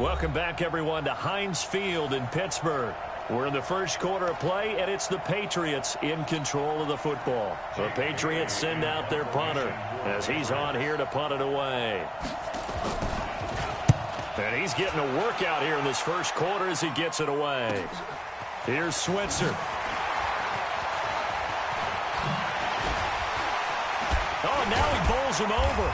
Welcome back, everyone, to Heinz Field in Pittsburgh. We're in the first quarter of play, and it's the Patriots in control of the football. The Patriots send out their punter as he's on here to punt it away. And he's getting a workout here in this first quarter as he gets it away. Here's Switzer. Oh, now he bowls him over.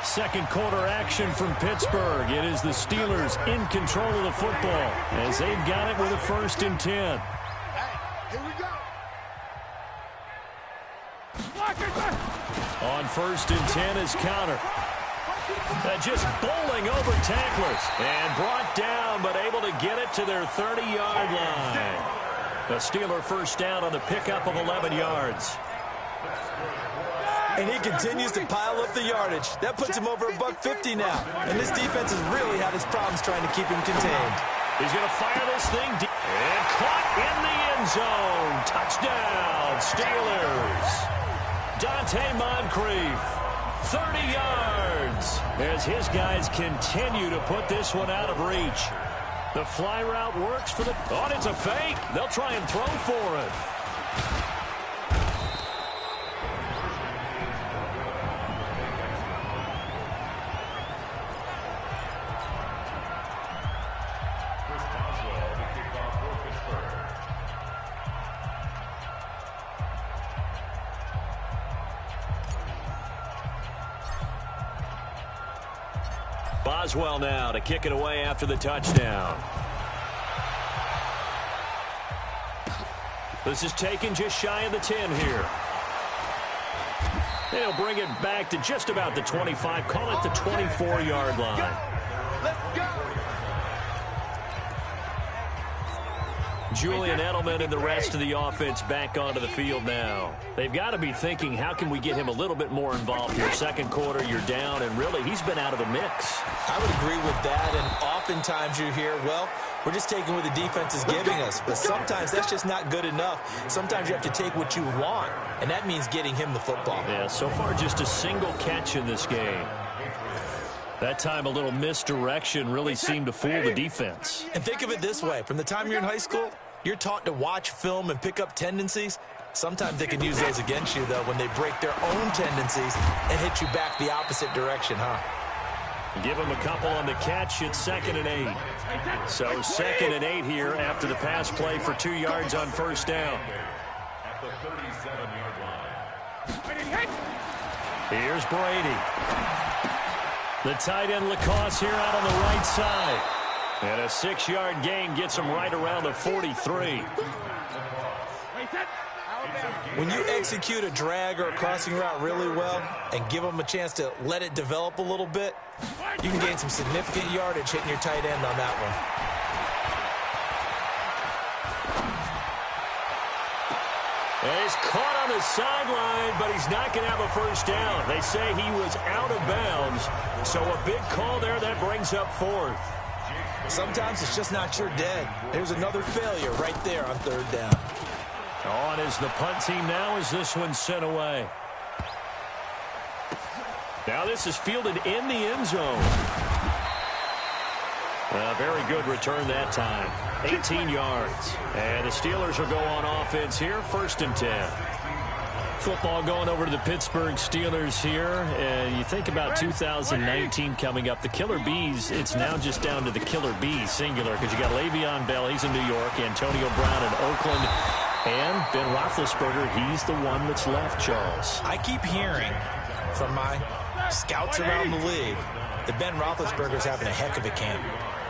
Second quarter action from Pittsburgh. It is the Steelers in control of the football as they've got it with a 1st and 10. Here we go. On 1st and 10 is counter. Just bowling over tacklers and brought down, but able to get it to their 30-yard line. The Steeler first down on the pickup of 11 yards. And he continues to pile up the yardage. That puts him over $150 now. And this defense has really had its problems trying to keep him contained. He's going to fire this thing deep. And caught in the end zone. Touchdown, Steelers. Dante Moncrief, 30 yards. As his guys continue to put this one out of reach. The fly route works for the... Oh, it's a fake. They'll try and throw for it. Boswell now to kick it away after the touchdown. This is taken just shy of the 10 here. They'll bring it back to just about the 25. Call it the 24-yard line. Let's go. Julian Edelman and the rest of the offense back onto the field now. They've got to be thinking, how can we get him a little bit more involved here? Second quarter, you're down, and really, he's been out of the mix. I would agree with that, and oftentimes you hear, well, we're just taking what the defense is giving us. But sometimes that's just not good enough. Sometimes you have to take what you want, and that means getting him the football. Yeah, so far just a single catch in this game. That time a little misdirection really seemed to fool the defense. And think of it this way. From the time you're in high school, you're taught to watch film and pick up tendencies. Sometimes they can use those against you, though, when they break their own tendencies and hit you back the opposite direction, huh? Give him a couple on the catch. It's 2nd and 8. So 2nd and 8 here after the pass play for 2 yards on first down. At the 37-yard line. Here's Brady. The tight end Lacoste here out on the right side. And a 6-yard gain gets him right around the 43. When you execute a drag or a crossing route really well and give them a chance to let it develop a little bit, you can gain some significant yardage hitting your tight end on that one. And he's caught on the sideline, but he's not going to have a first down. They say he was out of bounds, so a big call there that brings up 4th. Sometimes it's just not your dead. There's another failure right there on 3rd down. On is the punt team now as this one's sent away. Now this is fielded in the end zone. A very good return that time. 18 yards. And the Steelers will go on offense here, 1st and 10. Football going over to the Pittsburgh Steelers here. And you think about 2019 coming up. The Killer Bees, it's now just down to the Killer Bees, singular, because you got Le'Veon Bell, he's in New York, Antonio Brown in Oakland, and Ben Roethlisberger, he's the one that's left, Charles. I keep hearing from my scouts around the league that Ben Roethlisberger's having a heck of a camp.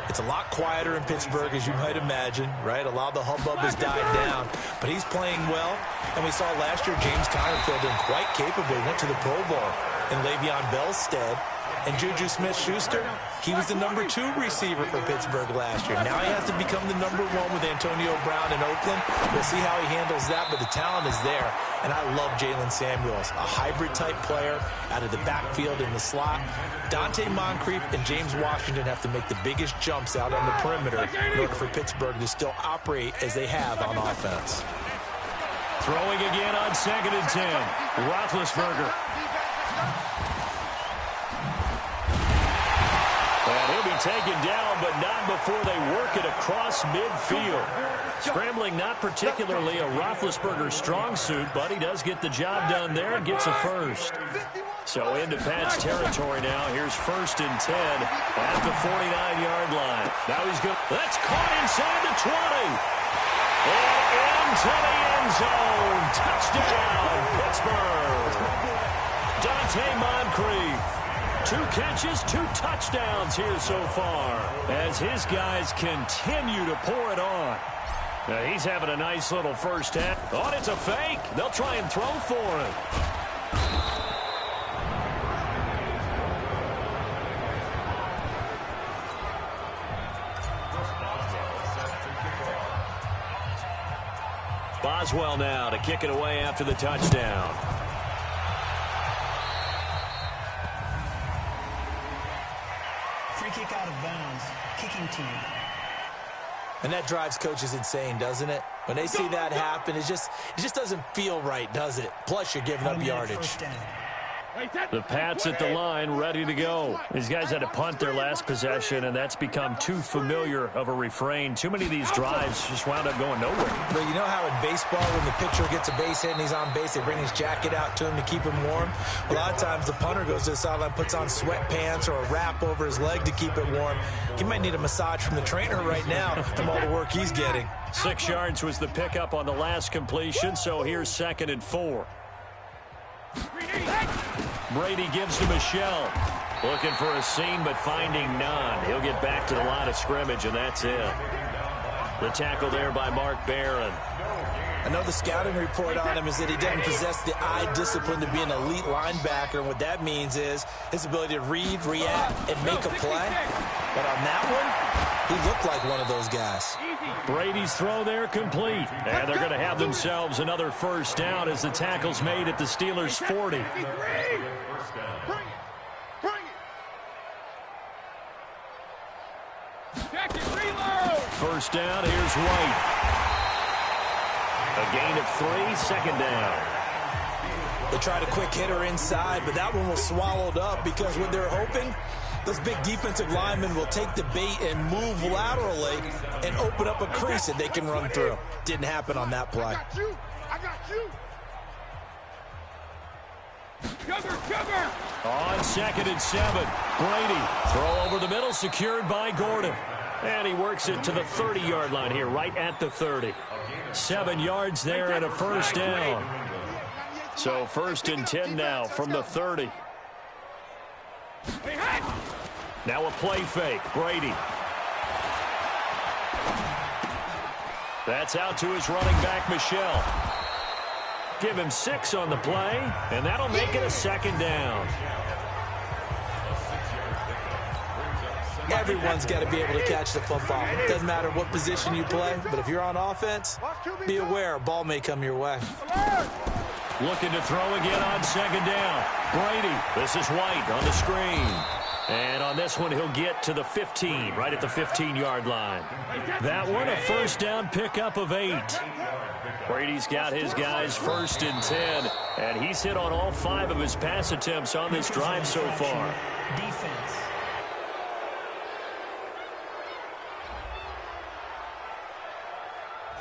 It's a lot quieter in Pittsburgh, as you might imagine, right? A lot of the hubbub has died down, but he's playing well. And we saw last year James Conner filled in quite capably, went to the Pro Bowl in Le'Veon Bell's stead. And Juju Smith-Schuster, he was the number 2 receiver for Pittsburgh last year. Now he has to become the number 1 with Antonio Brown in Oakland. We'll see how he handles that, but the talent is there. And I love Jalen Samuels, a hybrid-type player out of the backfield in the slot. Dante Moncrief and James Washington have to make the biggest jumps out on the perimeter in order for Pittsburgh to still operate as they have on offense. Throwing again on 2nd and 10. Roethlisberger. And he'll be taken down, but not before they work it across midfield. Scrambling not particularly a Roethlisberger strong suit, but he does get the job done there and gets a first. So into Pat's territory now. Here's 1st and 10 at the 49-yard line. Now he's good. That's caught inside the 20. And into the end zone. Touchdown, Pittsburgh. Dante Moncrief. 2 catches, 2 touchdowns here so far as his guys continue to pour it on. Now he's having a nice little first half. Oh, it's a fake. They'll try and throw for him. Boswell now to kick it away after the touchdown. Free kick out of bounds. Kicking team. And that drives coaches insane, doesn't it? When they see that happen, it just doesn't feel right, does it? Plus, you're giving up yardage. The Pats at the line, ready to go. These guys had to punt their last possession, and that's become too familiar of a refrain. Too many of these drives just wound up going nowhere. But you know how in baseball, when the pitcher gets a base hit and he's on base, they bring his jacket out to him to keep him warm? A lot of times, the punter goes to the sideline, puts on sweatpants or a wrap over his leg to keep it warm. He might need a massage from the trainer right now from all the work he's getting. 6 yards was the pickup on the last completion, so here's 2nd and 4. Brady gives to Michelle. Looking for a seam, but finding none. He'll get back to the line of scrimmage, and that's it. The tackle there by Mark Barron. I know the scouting report on him is that he doesn't possess the eye discipline to be an elite linebacker. And what that means is his ability to read, react, and make a play. But on that one, he looked like one of those guys. Brady's throw there complete. And they're going to have themselves another first down as the tackle's made at the Steelers' 40. First down, here's White. A gain of 3, 2nd down. They tried a quick hitter inside, but that one was swallowed up because what they're hoping, those big defensive linemen will take the bait and move laterally and open up a crease that they can run through. Didn't happen on that play. I got you. Cover. On 2nd and 7, Brady. Throw over the middle, secured by Gordon. And he works it to the 30-yard line here, right at the 30. 7 yards there and a first down. So 1st and 10 now from the 30. Now a play fake. Brady. That's out to his running back, Michelle. Give him 6 on the play, and that'll make it a 2nd down. Everyone's got to be able to catch the football. Doesn't matter what position you play, but if you're on offense, be aware a ball may come your way. Looking to throw again on 2nd down. Brady. This is White on the screen. And on this one, he'll get to the 15, right at the 15-yard line. That one, a first down pickup of 8. Brady's got his guys 1st and 10, and he's hit on all 5 of his pass attempts on this drive so far. Defense.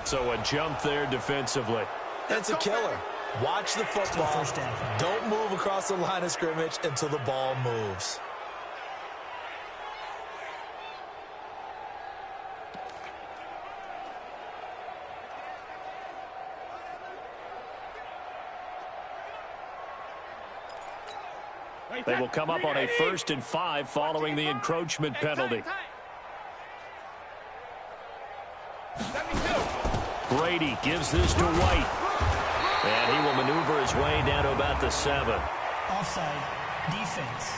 So a jump there defensively. That's a killer. Watch the football. Don't move across the line of scrimmage until the ball moves. They will come up on a 1st and 5 following the encroachment penalty. Brady gives this to White. And he will maneuver his way down to about the 7. Offside. Defense.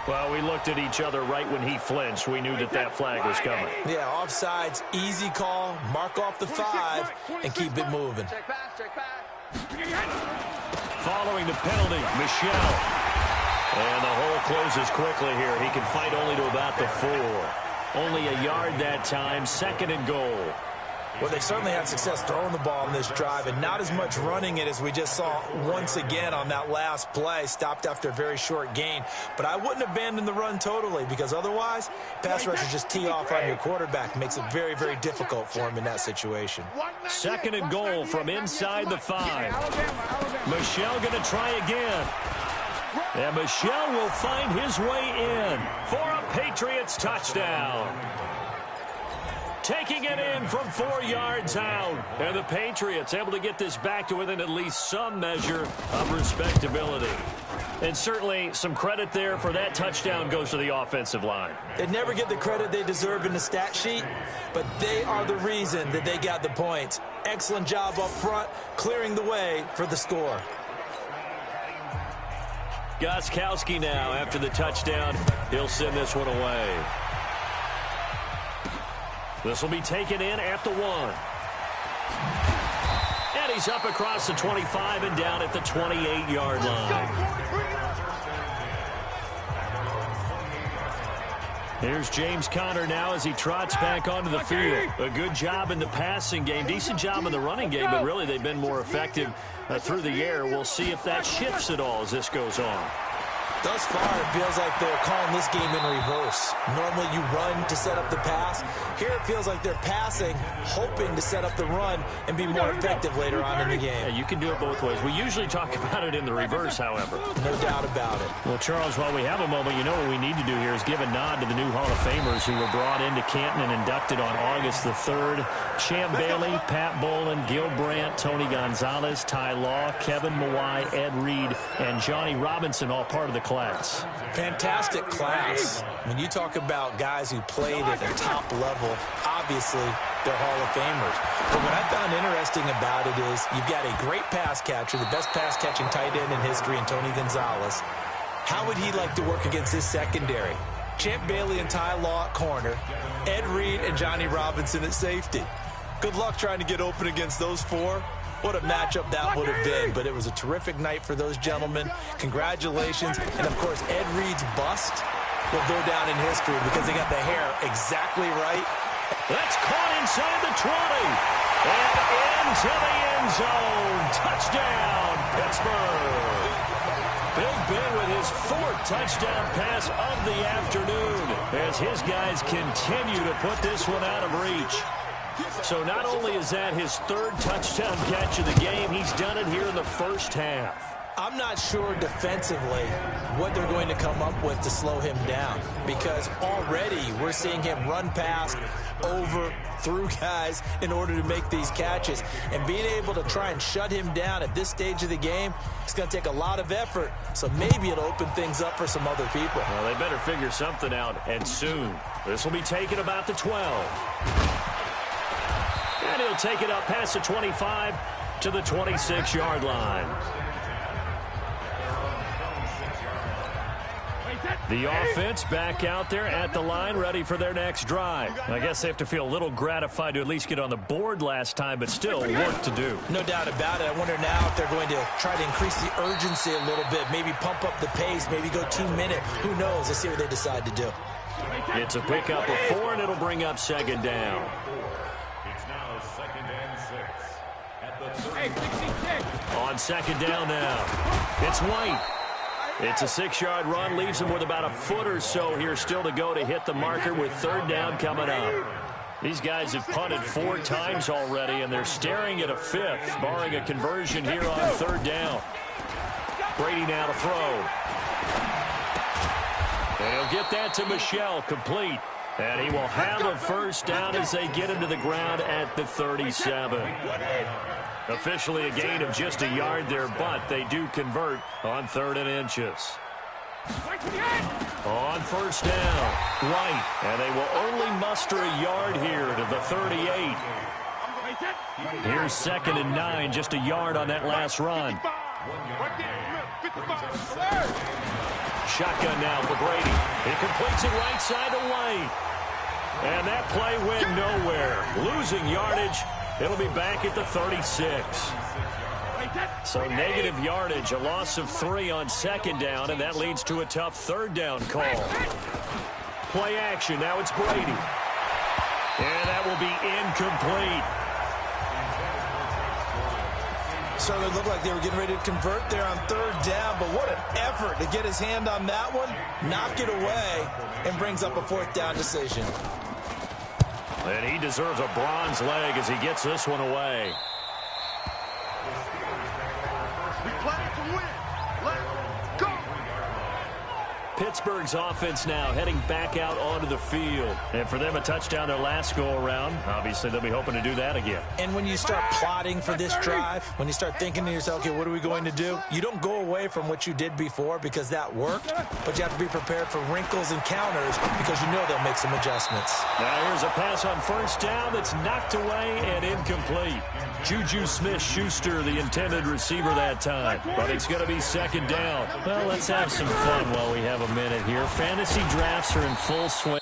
Well, we looked at each other right when he flinched. We knew that that flag was coming. Yeah, offsides, easy call, mark off the 5, and keep it moving. Following the penalty, Michelle. And the hole closes quickly here. He can fight only to about the 4. Only a yard that time, 2nd and goal. Well, they certainly had success throwing the ball in this drive and not as much running it as we just saw once again on that last play. Stopped after a very short gain. But I wouldn't abandon the run totally, because otherwise, pass rushers just tee off on your quarterback. Makes it very, very difficult for him in that situation. 2nd and goal from inside the 5. Michel going to try again. And Michel will find his way in for a Patriots touchdown. Taking it in from 4 yards out. And the Patriots able to get this back to within at least some measure of respectability. And certainly some credit there for that touchdown goes to the offensive line. They never get the credit they deserve in the stat sheet, but they are the reason that they got the points. Excellent job up front, clearing the way for the score. Gostkowski now after the touchdown. He'll send this one away. This will be taken in at the 1. And he's up across the 25 and down at the 28-yard line. Here's James Conner now as he trots back onto the field. A good job in the passing game. Decent job in the running game, but really they've been more effective through the air. We'll see if that shifts at all as this goes on. Thus far, it feels like they're calling this game in reverse. Normally you run to set up the pass. Here it feels like they're passing, hoping to set up the run and be more effective later on in the game. Yeah, you can do it both ways. We usually talk about it in the reverse, however. No doubt about it. Well, Charles, while we have a moment, you know what we need to do here is give a nod to the new Hall of Famers who were brought into Canton and inducted on August the 3rd. Champ Bailey, Pat Bolin, Gil Brandt, Tony Gonzalez, Ty Law, Kevin Mawai, Ed Reed, and Johnny Robinson, all part of the class. Fantastic class. When you talk about guys who played at the top level, obviously they're Hall of Famers. But what I found interesting about it is you've got a great pass catcher, the best pass-catching tight end in history, in Tony Gonzalez. How would he like to work against his secondary? Champ Bailey and Ty Law at corner, Ed Reed and Johnny Robinson at safety. Good luck trying to get open against those 4. What a matchup that would have been, but it was a terrific night for those gentlemen. Congratulations. And, of course, Ed Reed's bust will go down in history because they got the hair exactly right. That's caught inside the 20. And into the end zone. Touchdown, Pittsburgh. Big Ben with his 4th touchdown pass of the afternoon as his guys continue to put this one out of reach. So not only is that his 3rd touchdown catch of the game, he's done it here in the first half. I'm not sure defensively what they're going to come up with to slow him down, because already we're seeing him run past, over, through guys in order to make these catches. And being able to try and shut him down at this stage of the game, it's going to take a lot of effort. So maybe it'll open things up for some other people. Well, they better figure something out, and soon. This will be taken about the 12. And he'll take it up past the 25 to the 26-yard line. The offense back out there at the line, ready for their next drive. I guess they have to feel a little gratified to at least get on the board last time, but still work to do. No doubt about it. I wonder now if they're going to try to increase the urgency a little bit, maybe pump up the pace, maybe go 2-minute. Who knows? Let's see what they decide to do. It's a pickup of 4, and it'll bring up 2nd down. On 2nd down now, it's White. It's a 6-yard run, leaves him with about a foot or so here still to go to hit the marker with 3rd down coming up. These guys have punted 4 times already, and they're staring at a 5th, barring a conversion here on 3rd down. Brady now to throw. And he'll get that to Michel, complete. And he will have a 1st down as they get him to the ground at the 37. Officially a gain of just a yard there, but they do convert on 3rd and inches. On 1st down, White. And they will only muster a yard here to the 38. Here's 2nd and 9, just a yard on that last run. Shotgun now for Brady. He completes it right side to White. And that play went nowhere. Losing yardage. It'll be back at the 36. So negative yardage, a loss of 3 on 2nd down, and that leads to a tough 3rd down call. Play action. Now it's Brady. And that will be incomplete. Certainly looked like they were getting ready to convert there on third down, but what an effort to get his hand on that one, knock it away, and brings up a fourth down decision. And he deserves a bronze leg as he gets this one away. We play to win. Let's go. Pittsburgh's offense now heading back out onto the field. And for them, a touchdown their last go-around. Obviously, they'll be hoping to do that again. And when you start plotting for this drive, when you start thinking to yourself, okay, what are we going to do? You don't go away from what you did before because that worked, but you have to be prepared for wrinkles and counters because you know they'll make some adjustments. Now here's a pass on first down that's knocked away and incomplete. Juju Smith-Schuster, the intended receiver that time. But it's going to be second down. Well, let's have some fun while we have a minute here. Fantasy drafts are in full swing.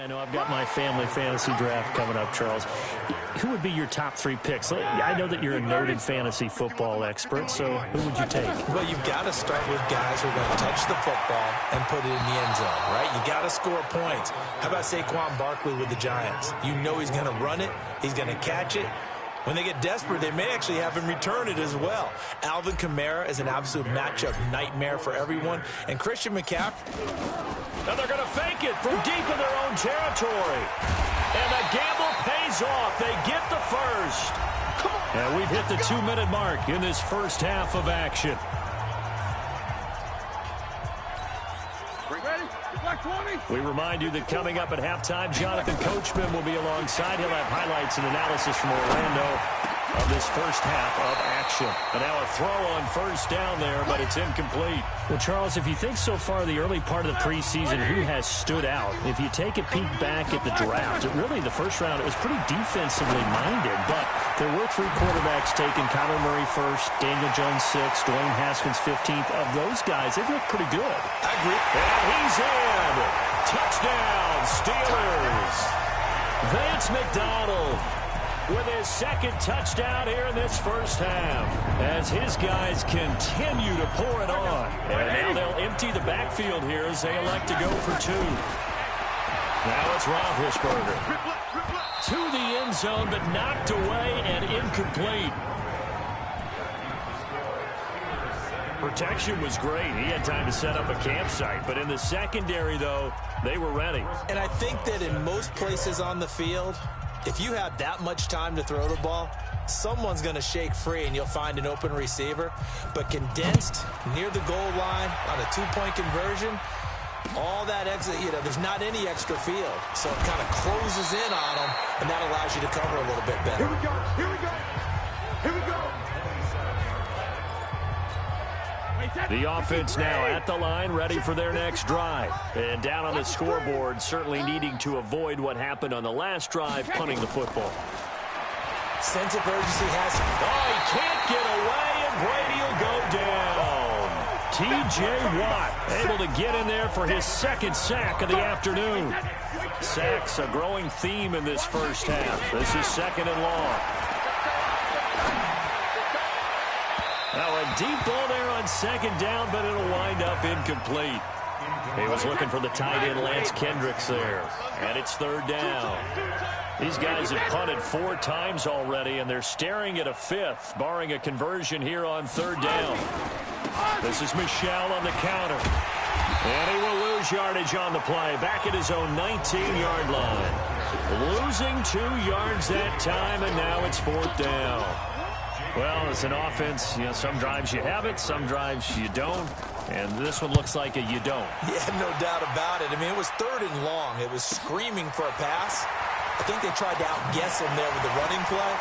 I know I've got my family fantasy draft coming up, Charles. Who would be your top 3 picks? I know that you're a noted fantasy football expert, so who would you take? Well, you've got to start with guys who are going to touch the football and put it in the end zone, right? You got to score points. How about Saquon Barkley with the Giants? You know he's going to run it. He's going to catch it. When they get desperate, they may actually have him return it as well. Alvin Kamara is an absolute matchup nightmare for everyone. And Christian McCaffrey. Now they're going to fake it from deep in their own territory. And the gamble pays off. They get the first. And we've hit the 2-minute mark in this first half of action. We remind you that coming up at halftime, Jonathan Coachman will be alongside. He'll have highlights and analysis from Orlando of this first half of action. And now a throw on first down there, but it's incomplete. Well, Charles, if you think so far the early part of the preseason, who has stood out? If you take a peek back at the draft, really the first round, it was pretty defensively minded, but there were 3 quarterbacks taken. Kyler Murray first, Daniel Jones 6th, Dwayne Haskins 15th. Of those guys, they've looked pretty good. I agree. And he's in. Touchdown, Steelers. Vance McDonald with his 2nd touchdown here in this first half as his guys continue to pour it on. And now they'll empty the backfield here as they elect to go for 2. Now it's Roethlisberger to the end zone, but knocked away and incomplete. Protection was great. He had time to set up a campsite. But in the secondary, though, they were ready. And I think that in most places on the field, if you have that much time to throw the ball, someone's going to shake free and you'll find an open receiver. But condensed near the goal line on a 2-point conversion, all that exit, there's not any extra field. So it kind of closes in on them, and that allows you to cover a little bit better. Here we go. Here we go. Here we go. The offense now at the line, ready for their next drive. And down on the scoreboard, certainly needing to avoid what happened on the last drive, punting the football. Sense of urgency has... Oh, he can't get away, and Brady will go down. T.J. Watt able to get in there for his 2nd sack of the afternoon. Sacks a growing theme in this first half. This is 2nd and long. Now a deep ball there on 2nd down, but it'll wind up incomplete. He was looking for the tight end Lance Kendricks there. And it's 3rd down. These guys have punted 4 times already, and they're staring at a 5th, barring a conversion here on 3rd down. This is Michel on the counter. And he will lose yardage on the play, back at his own 19-yard line. Losing 2 yards that time, and now it's 4th down. Well, it's an offense, some drives you have it, some drives you don't. And this one looks like a you don't. Yeah, no doubt about it. I mean, it was 3rd and long. It was screaming for a pass. I think they tried to outguess him there with the running play.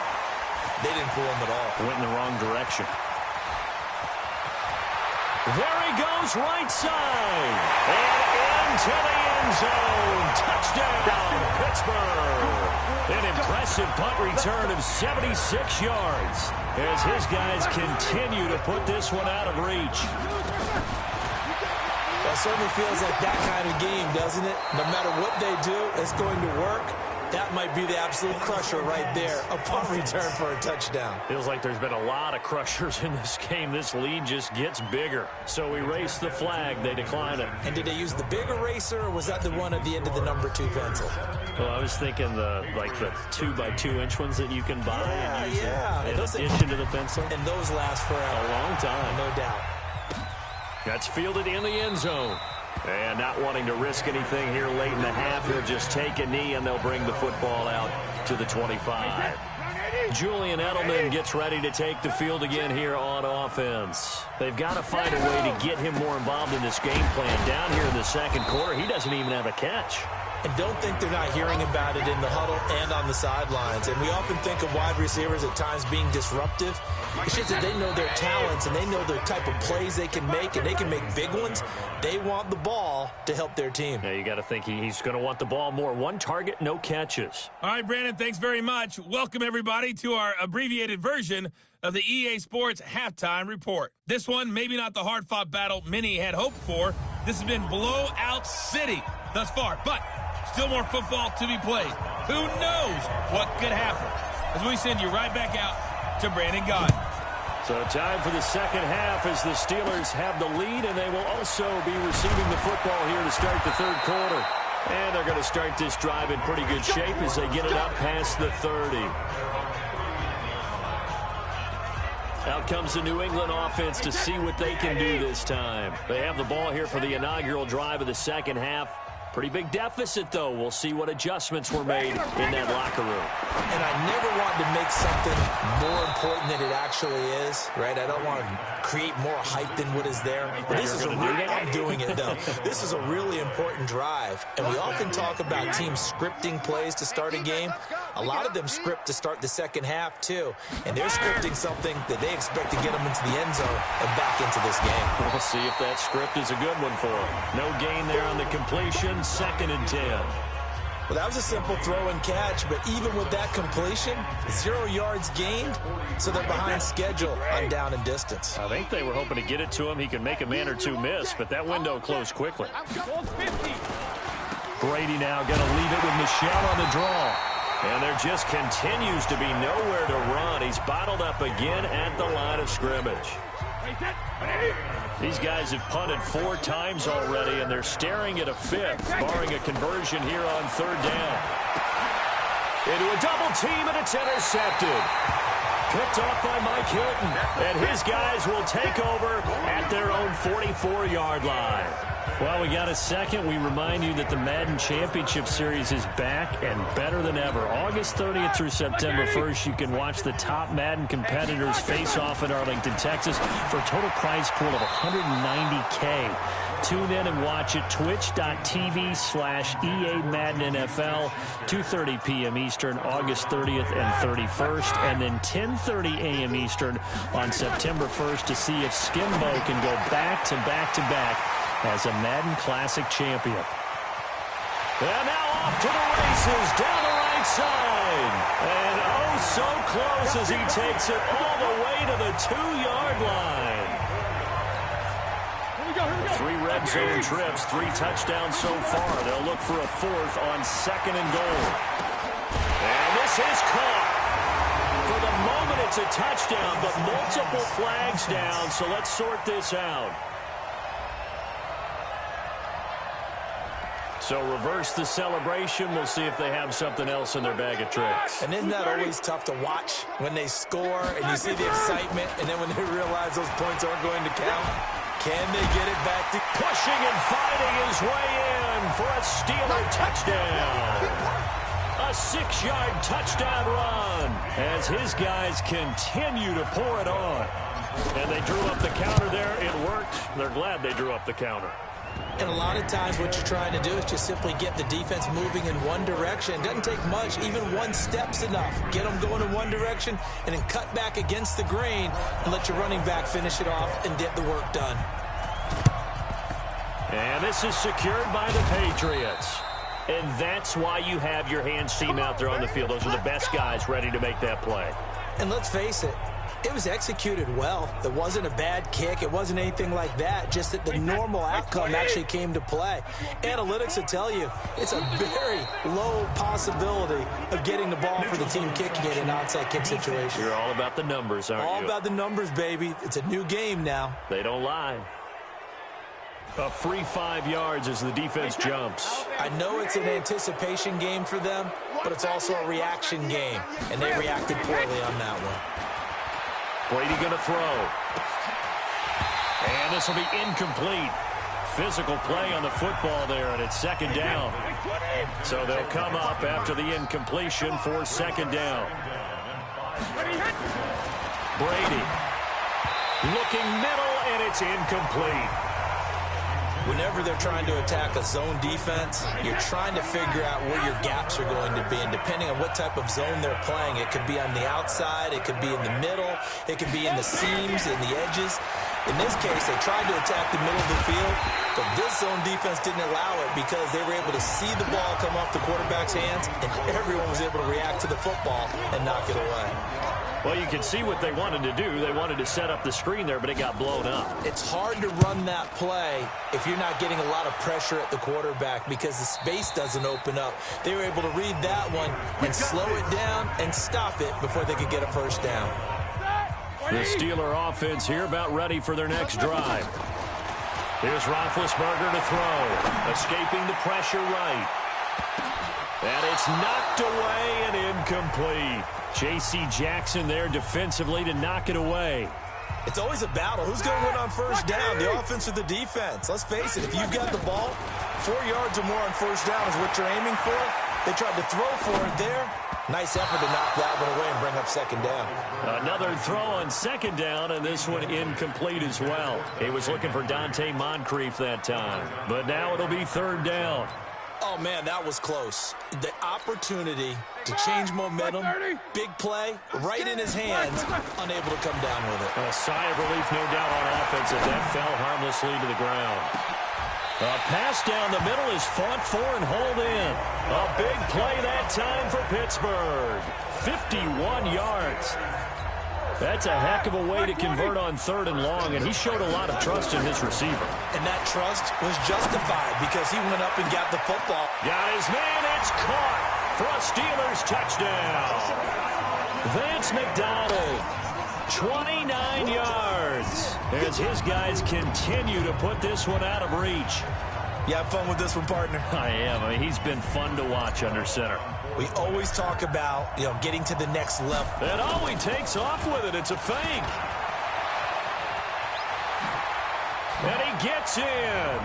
They didn't fool him at all. Went in the wrong direction. There he goes, right side. And into the end zone. Touchdown, Pittsburgh. An impressive punt return of 76 yards as his guys continue to put this one out of reach. Well, it certainly feels like that kind of game, doesn't it? No matter what they do, it's going to work. That might be the absolute crusher right there. A punt return for a touchdown. Feels like there's been a lot of crushers in this game. This lead just gets bigger. So we race the flag. They decline it. And did they use the big eraser, or was that the one at the end of the number 2 pencil? Well, I was thinking the 2x2-inch ones that you can buy and use in addition to the pencil. And those last forever. A long time. No doubt. That's fielded in the end zone. And not wanting to risk anything here late in the half, he'll just take a knee and they'll bring the football out to the 25. Julian Edelman gets ready to take the field again here on offense. They've got to find a way to get him more involved in this game plan. Down here in the 2nd quarter, he doesn't even have a catch. And don't think they're not hearing about it in the huddle and on the sidelines. And we often think of wide receivers at times being disruptive. It's just that they know their talents and they know the type of plays they can make, and they can make big ones. They want the ball to help their team. Yeah, you got to think he's going to want the ball more. 1 target, no catches. All right, Brandon, thanks very much. Welcome, everybody, to our abbreviated version of the EA Sports Halftime Report. This one, maybe not the hard-fought battle many had hoped for. This has been blowout city thus far, but Still more football to be played. Who knows what could happen? As we send you right back out to Brandon Gaudin. So time for the second half as the Steelers have the lead, and they will also be receiving the football here to start the third quarter. And they're going to start this drive in pretty good shape as they get it up past the 30. Out comes the New England offense to see what they can do this time. They have the ball here for the inaugural drive of the second half. Pretty big deficit, though. We'll see what adjustments were made in that locker room. And I never want to make something more important than it actually is, right? I don't want to create more hype than what is there. But this is I'm doing it, though. This is a really important drive. And we often talk about teams scripting plays to start a game. A lot of them script to start the second half, too. And they're scripting something that they expect to get them into the end zone and back into this game. We'll see if that script is a good one for them. No gain there on the completion. 2nd and 10. Well, that was a simple throw and catch, but even with that completion, 0 yards gained, so they're behind schedule on down and distance. I think they were hoping to get it to him. He could make a man or two miss, but that window closed quickly. Brady now going to leave it with Michelle on the draw. And there just continues to be nowhere to run. He's bottled up again at the line of scrimmage. These guys have punted 4 times already, and they're staring at a 5th, barring a conversion here on 3rd down. Into a double team, and it's intercepted. Picked off by Mike Hilton, and his guys will take over at their own 44-yard line. Well, we got a second. We remind you that the Madden Championship Series is back and better than ever. August 30th through September 1st, you can watch the top Madden competitors face off in Arlington, Texas for a total prize pool of $190K. Tune in and watch it. Twitch.tv/EA Madden NFL, 2:30 p.m. Eastern, August 30th and 31st, and then 10:30 a.m. Eastern on September 1st to see if Skimbo can go back to back as a Madden Classic champion. And now off to the races down the right side. And oh, so close as he takes it all the way to the 2-yard line. 3 red zone trips, 3 touchdowns so far. They'll look for a 4th on 2nd and goal. And this is caught. For the moment, it's a touchdown, but multiple flags down, so let's sort this out. So reverse the celebration. We'll see if they have something else in their bag of tricks. And isn't that always tough to watch when they score and you see the excitement, and then when they realize those points aren't going to count? Can they get it back? Pushing and fighting his way in for a Steeler touchdown. A 6-yard touchdown run as his guys continue to pour it on. And they drew up the counter there. It worked. They're glad they drew up the counter. And a lot of times what you're trying to do is just simply get the defense moving in one direction. It doesn't take much. Even 1 step's enough. Get them going in one direction and then cut back against the grain and let your running back finish it off and get the work done. And this is secured by the Patriots. And that's why you have your hands team out there on the field. Those are the best guys ready to make that play. And let's face it, it was executed well. It wasn't a bad kick. It wasn't anything like that. Just that the normal outcome actually came to play. Analytics will tell you it's a very low possibility of getting the ball for the team kicking it in an onside kick situation. You're all about the numbers, aren't you? All about the numbers, baby. It's a new game now. They don't lie. A free 5 yards as the defense jumps. I know it's an anticipation game for them, but it's also a reaction game, and they reacted poorly on that one. Brady going to throw. And this will be incomplete. Physical play on the football there, and it's 2nd down. So they'll come up after the incompletion for 2nd down. Brady looking middle, and it's incomplete. Whenever they're trying to attack a zone defense, you're trying to figure out where your gaps are going to be. And depending on what type of zone they're playing, it could be on the outside, it could be in the middle, it could be in the seams, in the edges. In this case, they tried to attack the middle of the field, but this zone defense didn't allow it because they were able to see the ball come off the quarterback's hands, and everyone was able to react to the football and knock it away. Well, you can see what they wanted to do. They wanted to set up the screen there, but it got blown up. It's hard to run that play if you're not getting a lot of pressure at the quarterback because the space doesn't open up. They were able to read that one and slow it down and stop it before they could get a first down. The Steeler offense here about ready for their next drive. Here's Roethlisberger to throw. Escaping the pressure right. And it's knocked away and incomplete. J.C. Jackson there defensively to knock it away. It's always a battle. Who's going to win on first down, the offense or the defense? Let's face it, if you've got the ball, 4 yards or more on first down is what you're aiming for. They tried to throw for it there. Nice effort to knock that one away and bring up second down. Another throw on second down, and this one incomplete as well. He was looking for Dante Moncrief that time. But now it'll be third down. Oh, man, that was close. The opportunity to change momentum, big play, right in his hands, unable to come down with it. A sigh of relief, no doubt, on offense as that fell harmlessly to the ground. A pass down the middle is fought for and hauled in. A big play that time for Pittsburgh. 51 yards. That's a heck of a way to convert on third and long, and he showed a lot of trust in his receiver. And that trust was justified because he went up and got the football. Got his man, it's caught for a Steelers touchdown. Vance McDonald, 29 yards, as his guys continue to put this one out of reach. You have fun with this one, partner? I am. I mean, he's been fun to watch under center. We always talk about, getting to the next level. And oh, he takes off with it. It's a fake. And he gets in.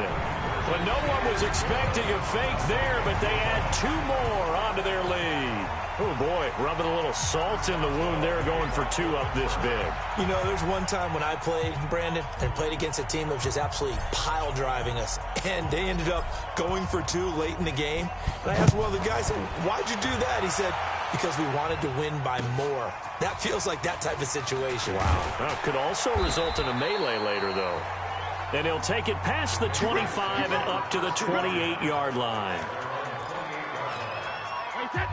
Well, no one was expecting a fake there, but they add 2 more onto their lead. Oh, boy, rubbing a little salt in the wound there, going for 2 up this big. There's one time when I played, Brandon, and played against a team that was just absolutely pile driving us, and they ended up going for 2 late in the game. And I asked one of the guys, why'd you do that? He said, because we wanted to win by more. That feels like that type of situation. Wow. Well, could also result in a melee later, though. And he'll take it past the 25 and up to the 28-yard line.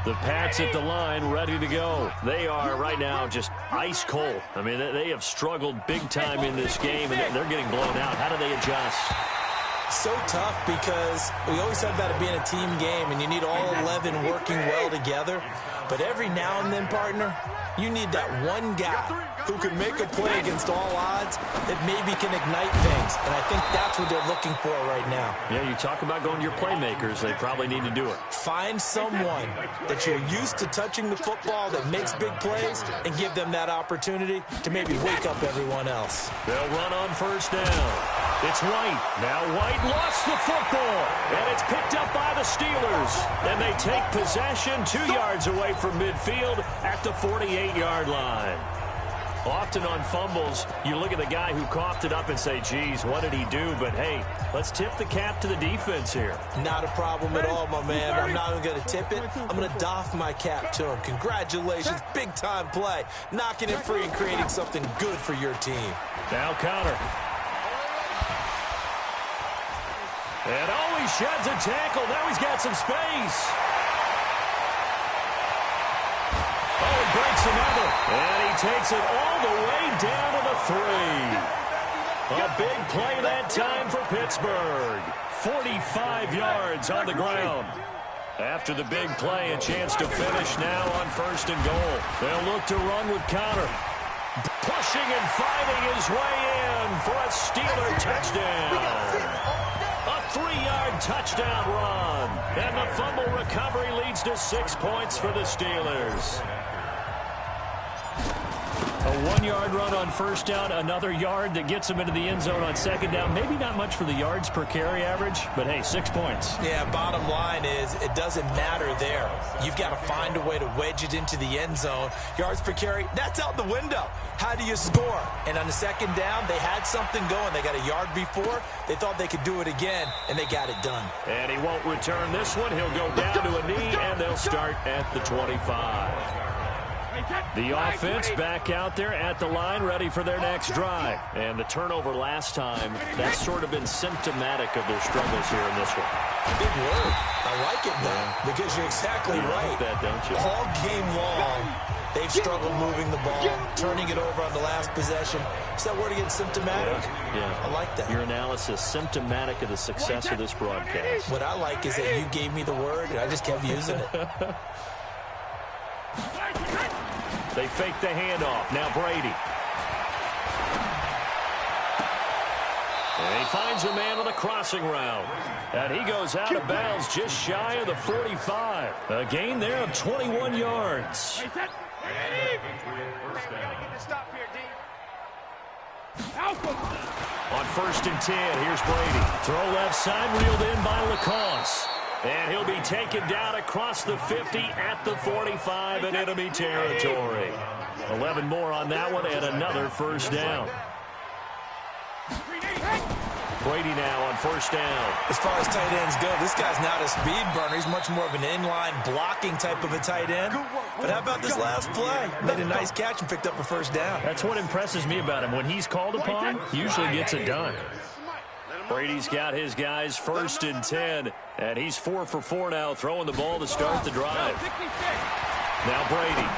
The Pats at the line, ready to go. They are right now just ice cold. I mean, they have struggled big time in this game, and they're getting blown out. How do they adjust? So tough because we always talk about it being a team game, and you need all 11 working well together. But every now and then, partner, you need that one guy who can make a play against all odds that maybe can ignite things. And I think that's what they're looking for right now. Yeah, you talk about going to your playmakers. They probably need to do it. Find someone that you're used to touching the football that makes big plays and give them that opportunity to maybe wake up everyone else. They'll run on first down. It's White. Now White lost the football, and it's picked up by the Steelers. And they take possession 2 yards away from midfield at the 48-yard line. Often on fumbles, you look at the guy who coughed it up and say, geez, what did he do? But, hey, let's tip the cap to the defense here. Not a problem at all, my man. I'm not even going to tip it. I'm going to doff my cap to him. Congratulations, big-time play. Knocking it free and creating something good for your team. Now counter. And oh, he sheds a tackle. Now he's got some space. Oh, he breaks another. And he takes it all the way down to the 3. A big play that time for Pittsburgh. 45 yards on the ground. After the big play, a chance to finish now on first and goal. They'll look to run with counter. Pushing and fighting his way in for a Steeler touchdown. A 3-yard touchdown run. And the fumble recovery leads to 6 points for the Steelers. A 1-yard run on first down, another yard that gets them into the end zone on second down. Maybe not much for the yards per carry average, but hey, 6 points. Yeah, bottom line is it doesn't matter there. You've got to find a way to wedge it into the end zone. Yards per carry, that's out the window. How do you score? And on the second down, they had something going. They got a yard before. They thought they could do it again, and they got it done. And he won't return this one. He'll go down to a knee, and they'll start at the 25. The offense back out there at the line, ready for their next drive. And the turnover last time, that's sort of been symptomatic of their struggles here in this one. Big word. I like it now because you're exactly right. You like that, don't you? All game long, They've struggled moving the ball, turning it over on the last possession. Is that word again, symptomatic? Yeah. I like that. Your analysis, symptomatic of the success of this broadcast. What I like is that you gave me the word, and I just kept using it. They fake the handoff. Now Brady. And he finds a man on the crossing route. And he goes out of bounds just shy of the 45. A gain there of 21 yards. On 1st and 10, here's Brady. Throw left side, reeled in by Lacoste. And he'll be taken down across the 50 at the 45 in enemy territory. 11 more on that one and another first down. Brady now on 1st down. As far as tight ends go, this guy's not a speed burner. He's much more of an inline blocking type of a tight end. But how about this last play? Made a nice catch and picked up a first down. That's what impresses me about him. When he's called upon, he usually gets it done. Brady's got his guys 1st and 10, and he's 4 for 4 now, throwing the ball to start the drive. Now Brady.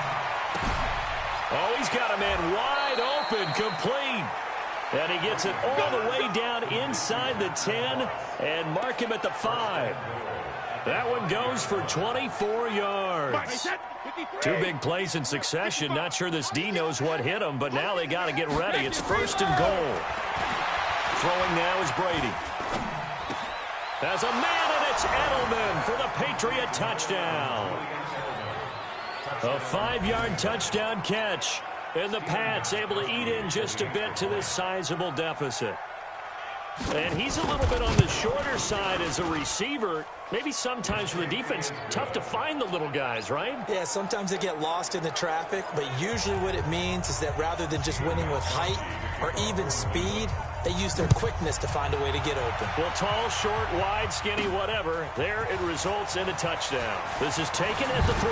Oh, he's got a man wide open, complete. And he gets it all the way down inside the 10 and mark him at the 5. That one goes for 24 yards. 2 big plays in succession. Not sure this D knows what hit him, but now they got to get ready. It's 1st and goal. Throwing now is Brady. There's a man, and it's Edelman for the Patriot touchdown. A 5-yard touchdown catch. And the Pats able to eat in just a bit to this sizable deficit. And he's a little bit on the shorter side as a receiver. Maybe sometimes for the defense, tough to find the little guys, right? Yeah, sometimes they get lost in the traffic, but usually what it means is that rather than just winning with height or even speed, they use their quickness to find a way to get open. Well, tall, short, wide, skinny, whatever, there it results in a touchdown. This is taken at the 3.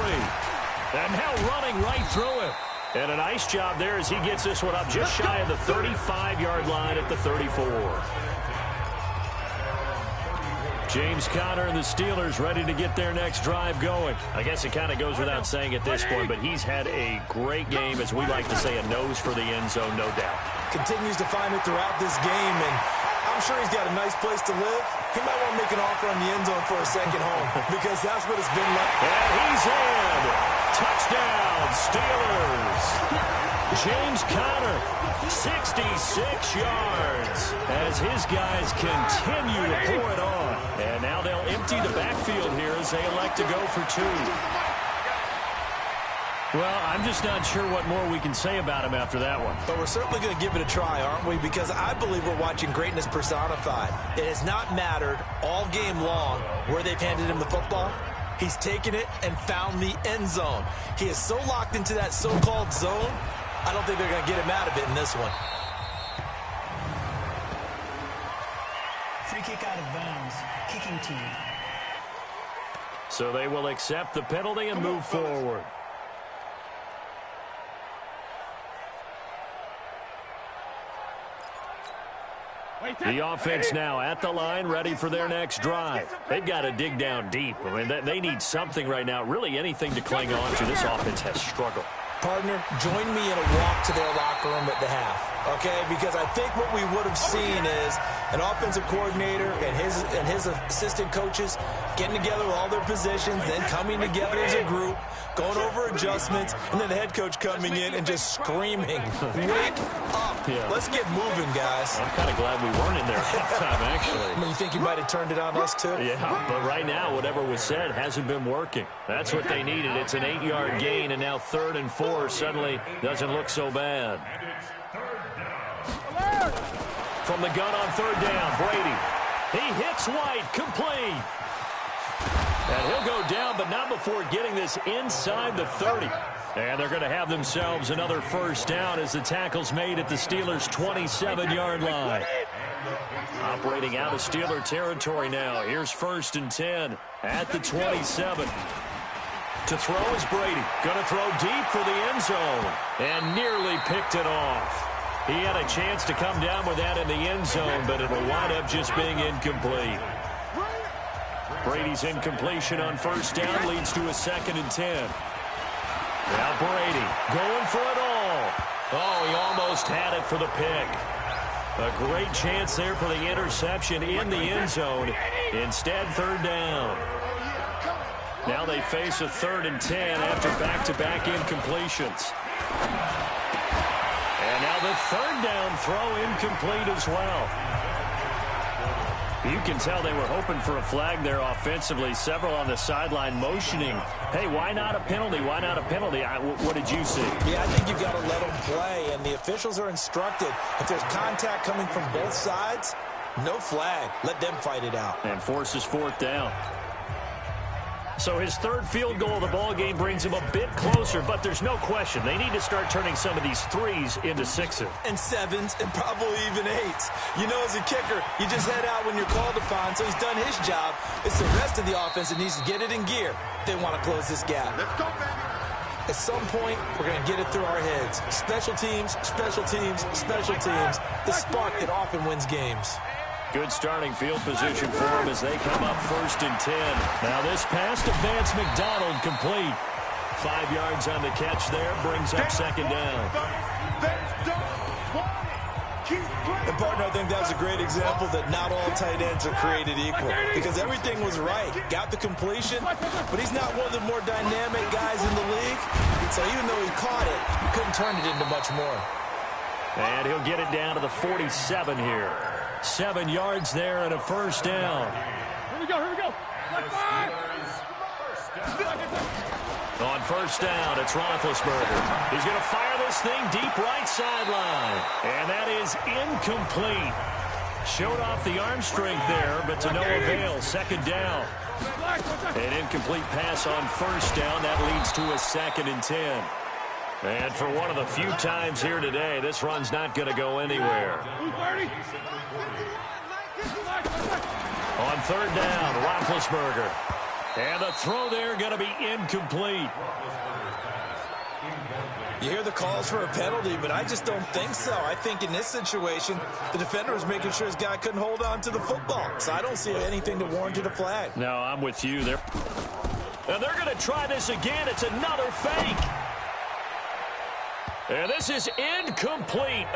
And now running right through it. And a nice job there as he gets this one up just shy of the 35-yard line at the 34. James Conner and the Steelers ready to get their next drive going. I guess it kind of goes without saying at this point, but he's had a great game, as we like to say, a nose for the end zone, no doubt. Continues to find it throughout this game, and I'm sure he's got a nice place to live. He might want to make an offer on the end zone for a second home, because that's what it's been like. And he's in. Touchdown, Steelers. James Conner, 66 yards as his guys continue to pour it on. And now they'll empty the backfield here as they elect to go for 2. Well, I'm just not sure what more we can say about him after that one. But we're certainly going to give it a try, aren't we? Because I believe we're watching greatness personified. It has not mattered all game long where they've handed him the football. He's taken it and found the end zone. He is so locked into that so-called zone, I don't think they're going to get him out of it in this one. Free kick out of bounds. Kicking team. So they will accept the penalty and move forward. The offense now at the line, ready for their next drive. They've got to dig down deep. I mean, they need something right now, really anything to cling on to. This offense has struggled. Partner, join me in a walk to their locker room at the half, okay? Because I think what we would have seen is an offensive coordinator and his assistant coaches getting together with all their positions, then coming together as a group, going over adjustments, and then the head coach coming in and just screaming, wake up. Yeah. Let's get moving, guys. I'm kind of glad we weren't in there at halftime, actually. I mean, you think you might have turned it on us, too? Yeah, but right now, whatever was said hasn't been working. That's what they needed. It's an 8-yard gain, and now 3rd and 4 suddenly doesn't look so bad. From the gun on 3rd down, Brady. He hits White, complete. And he'll go down, but not before getting this inside the 30. And they're going to have themselves another first down as the tackle's made at the Steelers' 27-yard line. Operating out of Steeler territory now. Here's 1st and 10 at the 27. To throw is Brady. Going to throw deep for the end zone. And nearly picked it off. He had a chance to come down with that in the end zone, but it'll wind up just being incomplete. Brady's incompletion on 1st down leads to a 2nd and 10. Now Brady going for it all. Oh, he almost had it for the pick. A great chance there for the interception in the end zone. Instead, third down. Now they face a 3rd and 10 after back-to-back incompletions. And now the 3rd down throw incomplete as well. You can tell they were hoping for a flag there offensively. Several on the sideline motioning, hey, why not a penalty? Why not a penalty? What did you see? Yeah, I think you've got to let them play, and the officials are instructed. If there's contact coming from both sides, no flag. Let them fight it out. And forces 4th down. So his 3rd field goal of the ball game brings him a bit closer, but there's no question they need to start turning some of these 3s into 6s. And 7s, and probably even 8s. You know, as a kicker, you just head out when you're called upon, so he's done his job. It's the rest of the offense that needs to get it in gear. They want to close this gap. Let's go, baby. At some point, we're going to get it through our heads. Special teams, special teams, special teams. The spark that often wins games. Good starting field position for him as they come up 1st and 10. Now this pass to Vance McDonald complete. 5 yards on the catch there, brings up 2nd down. And partner, I think that's a great example that not all tight ends are created equal, because everything was right. Got the completion, but he's not one of the more dynamic guys in the league. So even though he caught it, he couldn't turn it into much more. And he'll get it down to the 47 here. 7 yards there and a 1st down. Here we go. On 1st down, it's Roethlisberger. He's going to fire this thing deep right sideline. And that is incomplete. Showed off the arm strength there, but to no avail. 2nd down. An incomplete pass on 1st down. That leads to a 2nd and 10. And for one of the few times here today, this run's not going to go anywhere. On 3rd down, Roethlisberger. And the throw there going to be incomplete. You hear the calls for a penalty, but I just don't think so. I think in this situation, the defender was making sure his guy couldn't hold on to the football. So I don't see anything to warrant a flag. No, I'm with you there. And they're going to try this again. It's another fake. And this is incomplete.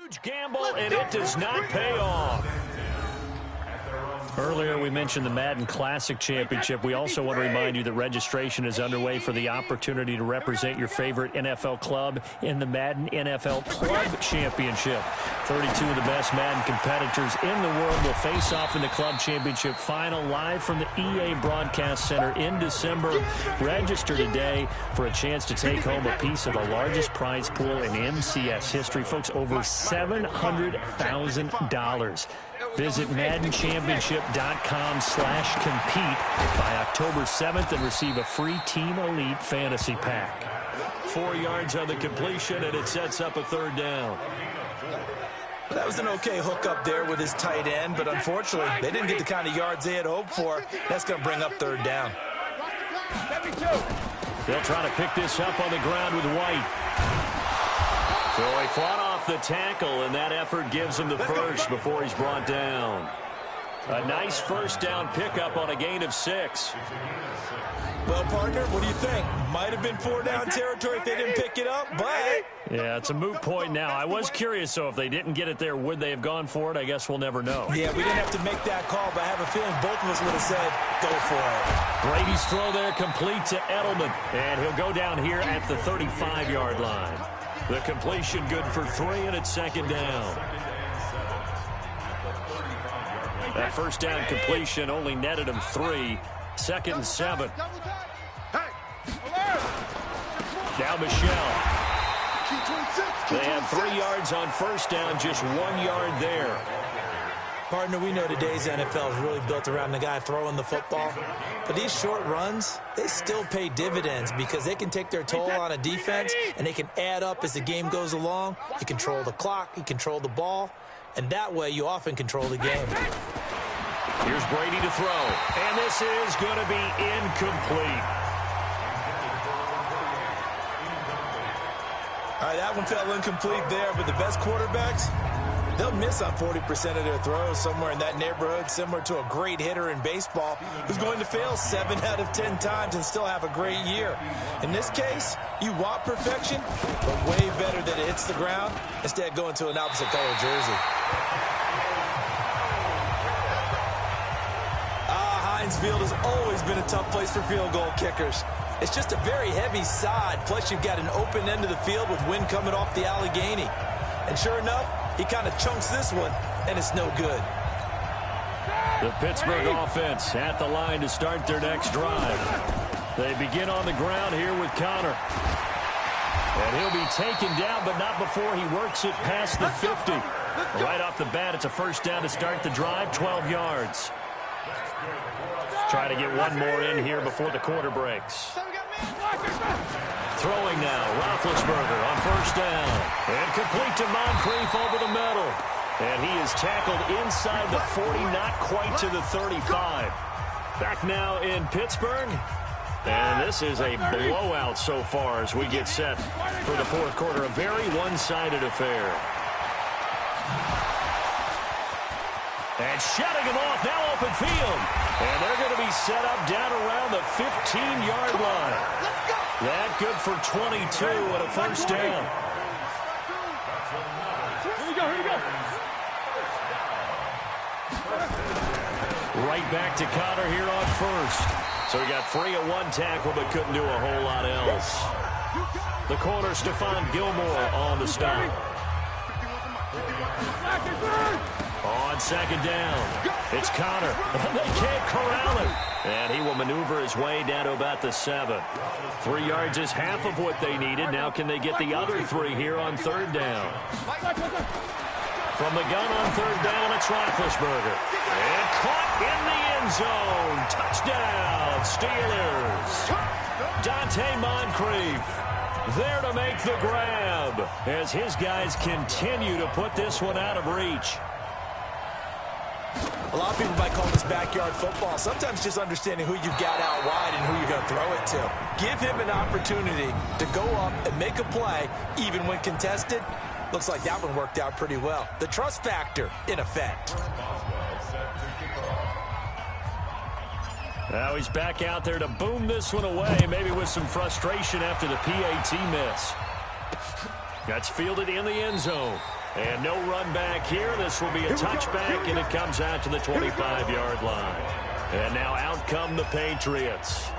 Huge gamble, and it does not pay off. Earlier, we mentioned the Madden Classic Championship. We also want to remind you that registration is underway for the opportunity to represent your favorite NFL club in the Madden NFL Club Championship. 32 of the best Madden competitors in the world will face off in the Club Championship final live from the EA Broadcast Center in December. Register today for a chance to take home a piece of the largest prize pool in MCS history. Folks, over $700,000. Visit MaddenChampionship.com/compete by October 7th and receive a free Team Elite Fantasy Pack. 4 yards on the completion, and it sets up a third down. That was an okay hookup there with his tight end, but unfortunately, they didn't get the kind of yards they had hoped for. That's going to bring up third down. They'll try to pick this up on the ground with White. So he fought off the tackle, and that effort gives him the first before he's brought down. A nice first down pickup on a gain of 6. Well, partner, what do you think? Might have been 4 down territory if they didn't pick it up, but... Yeah, it's a moot point now. I was curious, so if they didn't get it there, would they have gone for it? I guess we'll never know. Yeah, we didn't have to make that call, but I have a feeling both of us would have said, go for it. Brady's throw there complete to Edelman, and he'll go down here at the 35-yard line. The completion good for 3, and it's second down. That first down completion only netted him 3. Second and 7. Now Michelle. They have 3 yards on first down, just 1 yard there. Partner, we know today's NFL is really built around the guy throwing the football. But these short runs, they still pay dividends because they can take their toll on a defense and they can add up as the game goes along. You control the clock, you control the ball, and that way you often control the game. Here's Brady to throw, and this is going to be incomplete. All right, that one fell incomplete there, but the best quarterbacks, they'll miss on 40% of their throws, somewhere in that neighborhood, similar to a great hitter in baseball who's going to fail 7 out of 10 times and still have a great year. In this case, you want perfection, but way better that it hits the ground instead of going to an opposite color jersey. Heinz Field has always been a tough place for field goal kickers. It's just a very heavy sod, plus you've got an open end of the field with wind coming off the Allegheny. And sure enough, he kind of chunks this one, and it's no good. The Pittsburgh offense at the line to start their next drive. They begin on the ground here with Connor. And he'll be taken down, but not before he works it past the 50. Right off the bat, it's a first down to start the drive, 12 yards. Try to get one more in here before the quarter breaks. Throwing now, Roethlisberger on first down. And complete to Moncrief over the middle. And he is tackled inside the 40, not quite to the 35. Back now in Pittsburgh. And this is a blowout so far as we get set for the fourth quarter. A very one-sided affair. And shutting him off, now open field. And they're going to be set up down around the 15-yard line. That good for 22 and a first down. Here we go. Right back to Connor here on first. So he got free of one tackle but couldn't do a whole lot else. The corner, Stephon Gilmore on the stop. On second down, it's Connor. They can't corral him. And he will maneuver his way down to about the 7. 3 yards is half of what they needed. Now can they get the other 3 here on third down? From the gun on third down, it's Roethlisberger. And caught in the end zone. Touchdown, Steelers. Dante Moncrief there to make the grab as his guys continue to put this one out of reach. A lot of people might call this backyard football. Sometimes just understanding who you got out wide and who you're going to throw it to. Give him an opportunity to go up and make a play, even when contested. Looks like that one worked out pretty well. The trust factor, in effect. Now he's back out there to boom this one away, maybe with some frustration after the PAT miss. That's fielded in the end zone. And no run back here. This will be a touchback, and it comes out to the 25-yard line. And now out come the Patriots.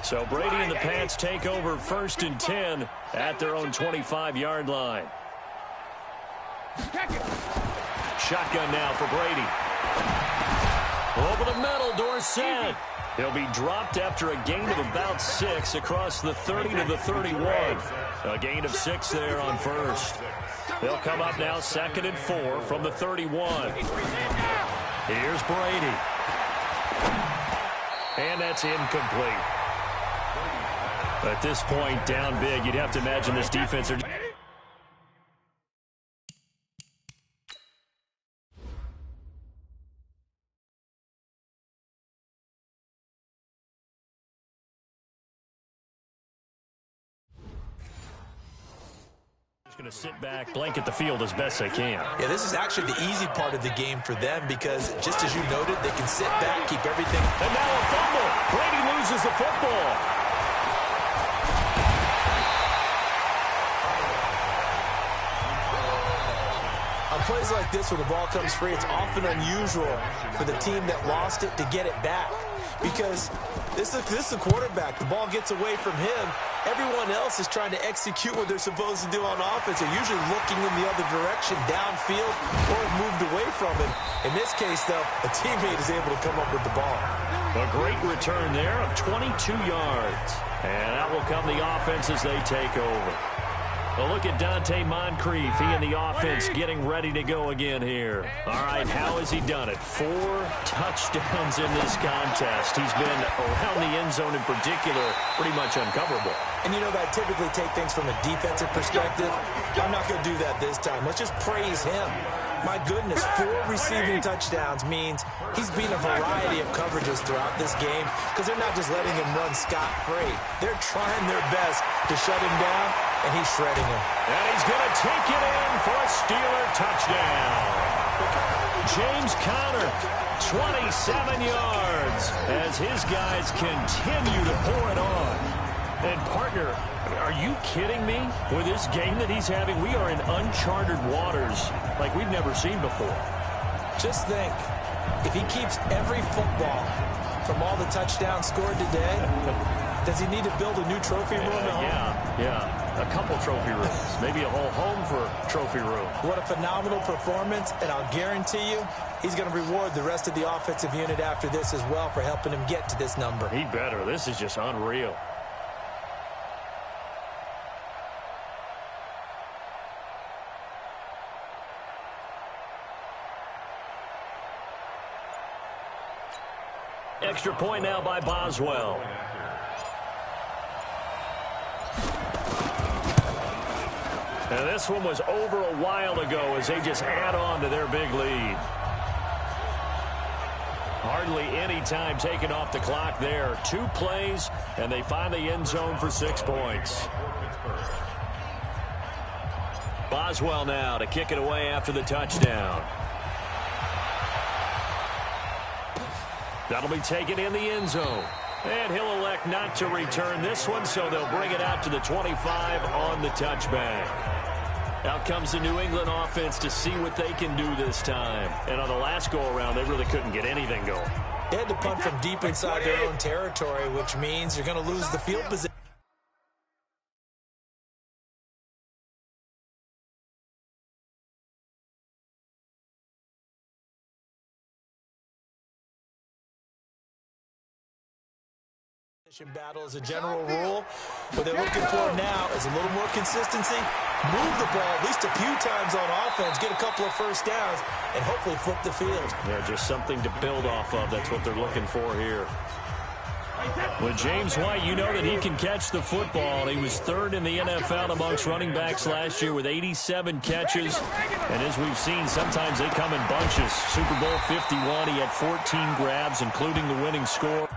So Brady and the Pats take over 1st and 10 at their own 25-yard line. Shotgun now for Brady. Over the middle, Dorsett. He'll be dropped after a gain of about 6 across the 30 to the 31. A gain of 6 there on first. They'll come up now 2nd and 4 from the 31. Here's Brady. And that's incomplete. At this point, down big, you'd have to imagine this defense are... going to sit back, blanket the field as best they can. Yeah, this is actually the easy part of the game for them because, just as you noted, they can sit back, keep everything. And now a fumble. Brady loses the football. On plays like this where the ball comes free, it's often unusual for the team that lost it to get it back because this is the quarterback. The ball gets away from him. Everyone else is trying to execute what they're supposed to do on offense. They're usually looking in the other direction, downfield, or moved away from it. In this case, though, a teammate is able to come up with the ball. A great return there of 22 yards. And that will come the offense as they take over. A look at Dante Moncrief. He and the offense getting ready to go again here. All right, how has he done it? 4 touchdowns in this contest. He's been around the end zone in particular, pretty much uncoverable. And you know that I typically take things from a defensive perspective. I'm not going to do that this time. Let's just praise him. My goodness, 4 receiving touchdowns means he's beat a variety of coverages throughout this game because they're not just letting him run scot-free. They're trying their best to shut him down, and he's shredding him. And he's going to take it in for a Steeler touchdown. James Conner, 27 yards, as his guys continue to pour it on. And, partner, are you kidding me? With this game that he's having, we are in uncharted waters like we've never seen before. Just think, if he keeps every football from all the touchdowns scored today, does he need to build a new trophy room at home? Yeah. A couple trophy rooms. Maybe a whole home for trophy room. What a phenomenal performance, and I'll guarantee you he's going to reward the rest of the offensive unit after this as well for helping him get to this number. He better. This is just unreal. Extra point now by Boswell. And this one was over a while ago as they just add on to their big lead. Hardly any time taken off the clock there. 2 plays, and they find the end zone for 6 points. Boswell now to kick it away after the touchdown. That'll be taken in the end zone. And he'll elect not to return this one, so they'll bring it out to the 25 on the touchback. Out comes the New England offense to see what they can do this time. And on the last go-around, they really couldn't get anything going. They had to punt from deep inside their own territory, which means you're going to lose the field position. Battle as a general rule. What they're looking for now is a little more consistency, move the ball at least a few times on offense, get a couple of first downs, and hopefully flip the field. Yeah, just something to build off of. That's what they're looking for here. With James White, you know that he can catch the football. He was 3rd in the NFL amongst running backs last year with 87 catches. And as we've seen, sometimes they come in bunches. Super Bowl 51, he had 14 grabs, including the winning score.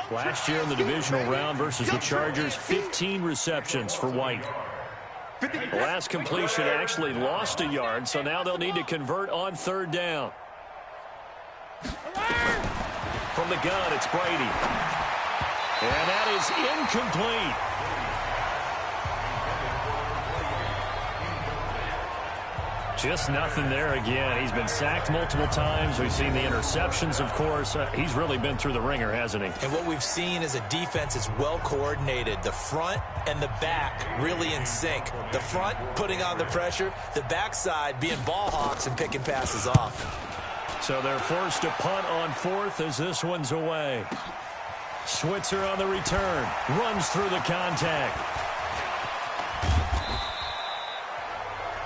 Last year in the divisional round versus the Chargers, 15 receptions for White. The last completion actually lost a yard, so now they'll need to convert on third down. From the gun, it's Brady. And that is incomplete. Just nothing there again. He's been sacked multiple times. We've seen the interceptions, of course. He's really been through the ringer, hasn't he? And what we've seen is a defense that's well coordinated. The front and the back really in sync. The front putting on the pressure. The backside being ball hawks and picking passes off. So they're forced to punt on fourth as this one's away. Switzer on the return. Runs through the contact.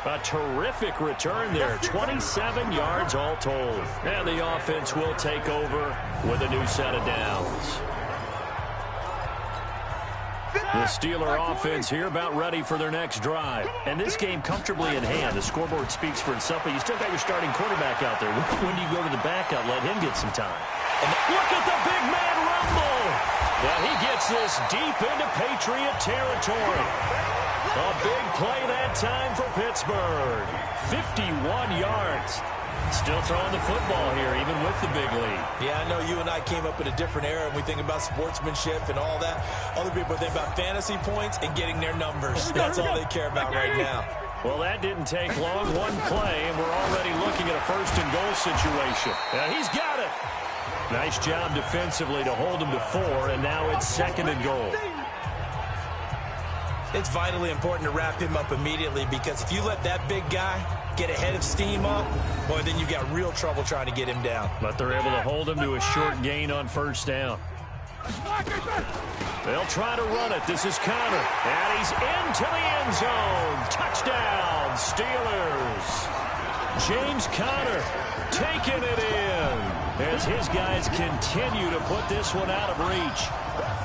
A terrific return there. 27 yards all told. And the offense will take over with a new set of downs. The Steeler offense here about ready for their next drive. And this game comfortably in hand. The scoreboard speaks for itself, but you still got your starting quarterback out there. When do you go to the backup? Let him get some time. And look at the big man rumble. Yeah, he gets this deep into Patriot territory. A big play that time for Pittsburgh. 51 yards. Still throwing the football here, even with the big lead. Yeah, I know you and I came up in a different era, and we think about sportsmanship and all that. Other people think about fantasy points and getting their numbers. That's all they care about right now. Well, that didn't take long. One play, and we're already looking at a first-and-goal situation. Yeah, he's got it. Nice job defensively to hold him to 4, and now it's second and goal. It's vitally important to wrap him up immediately, because if you let that big guy get ahead of steam up, boy, then you've got real trouble trying to get him down. But they're able to hold him to a short gain on first down. They'll try to run it. This is Conner. And he's into the end zone. Touchdown, Steelers. James Conner taking it in as his guys continue to put this one out of reach.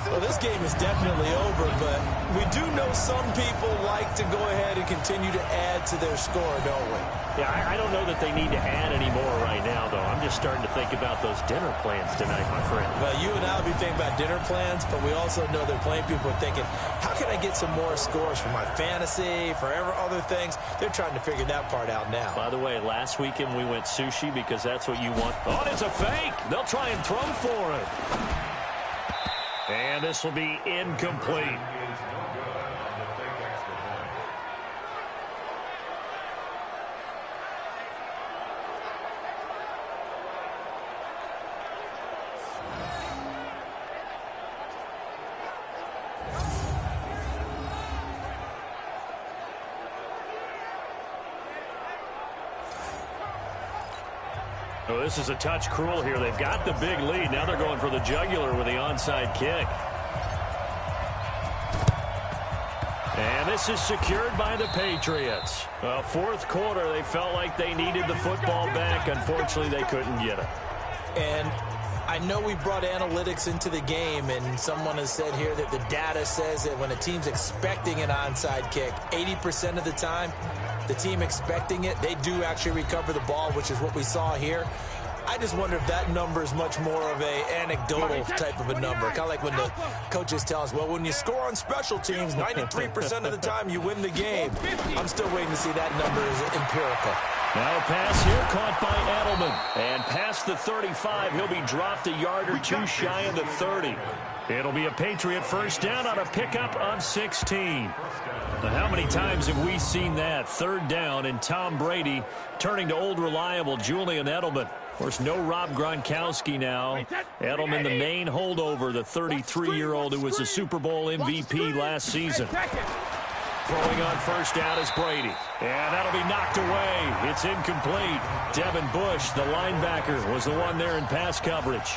Well, this game is definitely over, but we do know some people like to go ahead and continue to add to their score, don't we? Yeah, I don't know that they need to add any more right now, though. I'm just starting to think about those dinner plans tonight, my friend. Well, you and I will be thinking about dinner plans, but we also know there are plenty of people thinking, how can I get some more scores for my fantasy, for other things? They're trying to figure that part out now. By the way, last weekend we went sushi because that's what you want. Oh, it's a fake. They'll try and throw for it. And this will be incomplete. Oh, this is a touch cruel here. They've got the big lead. Now they're going for the jugular with the onside kick. And this is secured by the Patriots. Fourth quarter, they felt like they needed the football back. Unfortunately, they couldn't get it. And I know we brought analytics into the game, and someone has said here that the data says that when a team's expecting an onside kick, 80% of the time, the team expecting it, they do actually recover the ball, which is what we saw here. I just wonder if that number is much more of a anecdotal type of a number. Kind of like when the coaches tell us, well, when you score on special teams, 93% of the time you win the game. I'm still waiting to see that number is empirical. Now a pass here caught by Edelman. And past the 35, he'll be dropped a yard or two shy of the 30. It'll be a Patriot first down on a pickup of 16. Now, how many times have we seen that? Third down and Tom Brady turning to old reliable Julian Edelman. Of course, no Rob Gronkowski now. Edelman, the main holdover, the 33-year-old who was a Super Bowl MVP last season. Throwing on first down is Brady. And that'll be knocked away. It's incomplete. Devin Bush, the linebacker, was the one there in pass coverage.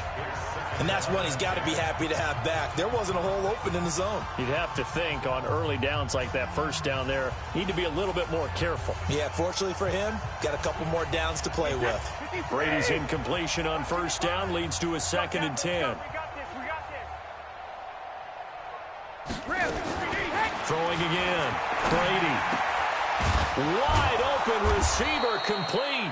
And that's one he's got to be happy to have back. There wasn't a hole open in the zone. You'd have to think on early downs like that first down there, need to be a little bit more careful. Yeah, fortunately for him, got a couple more downs to play with. Brady's incompletion on first down leads to a 2nd and 10. Throwing again. Brady. Wide open receiver complete.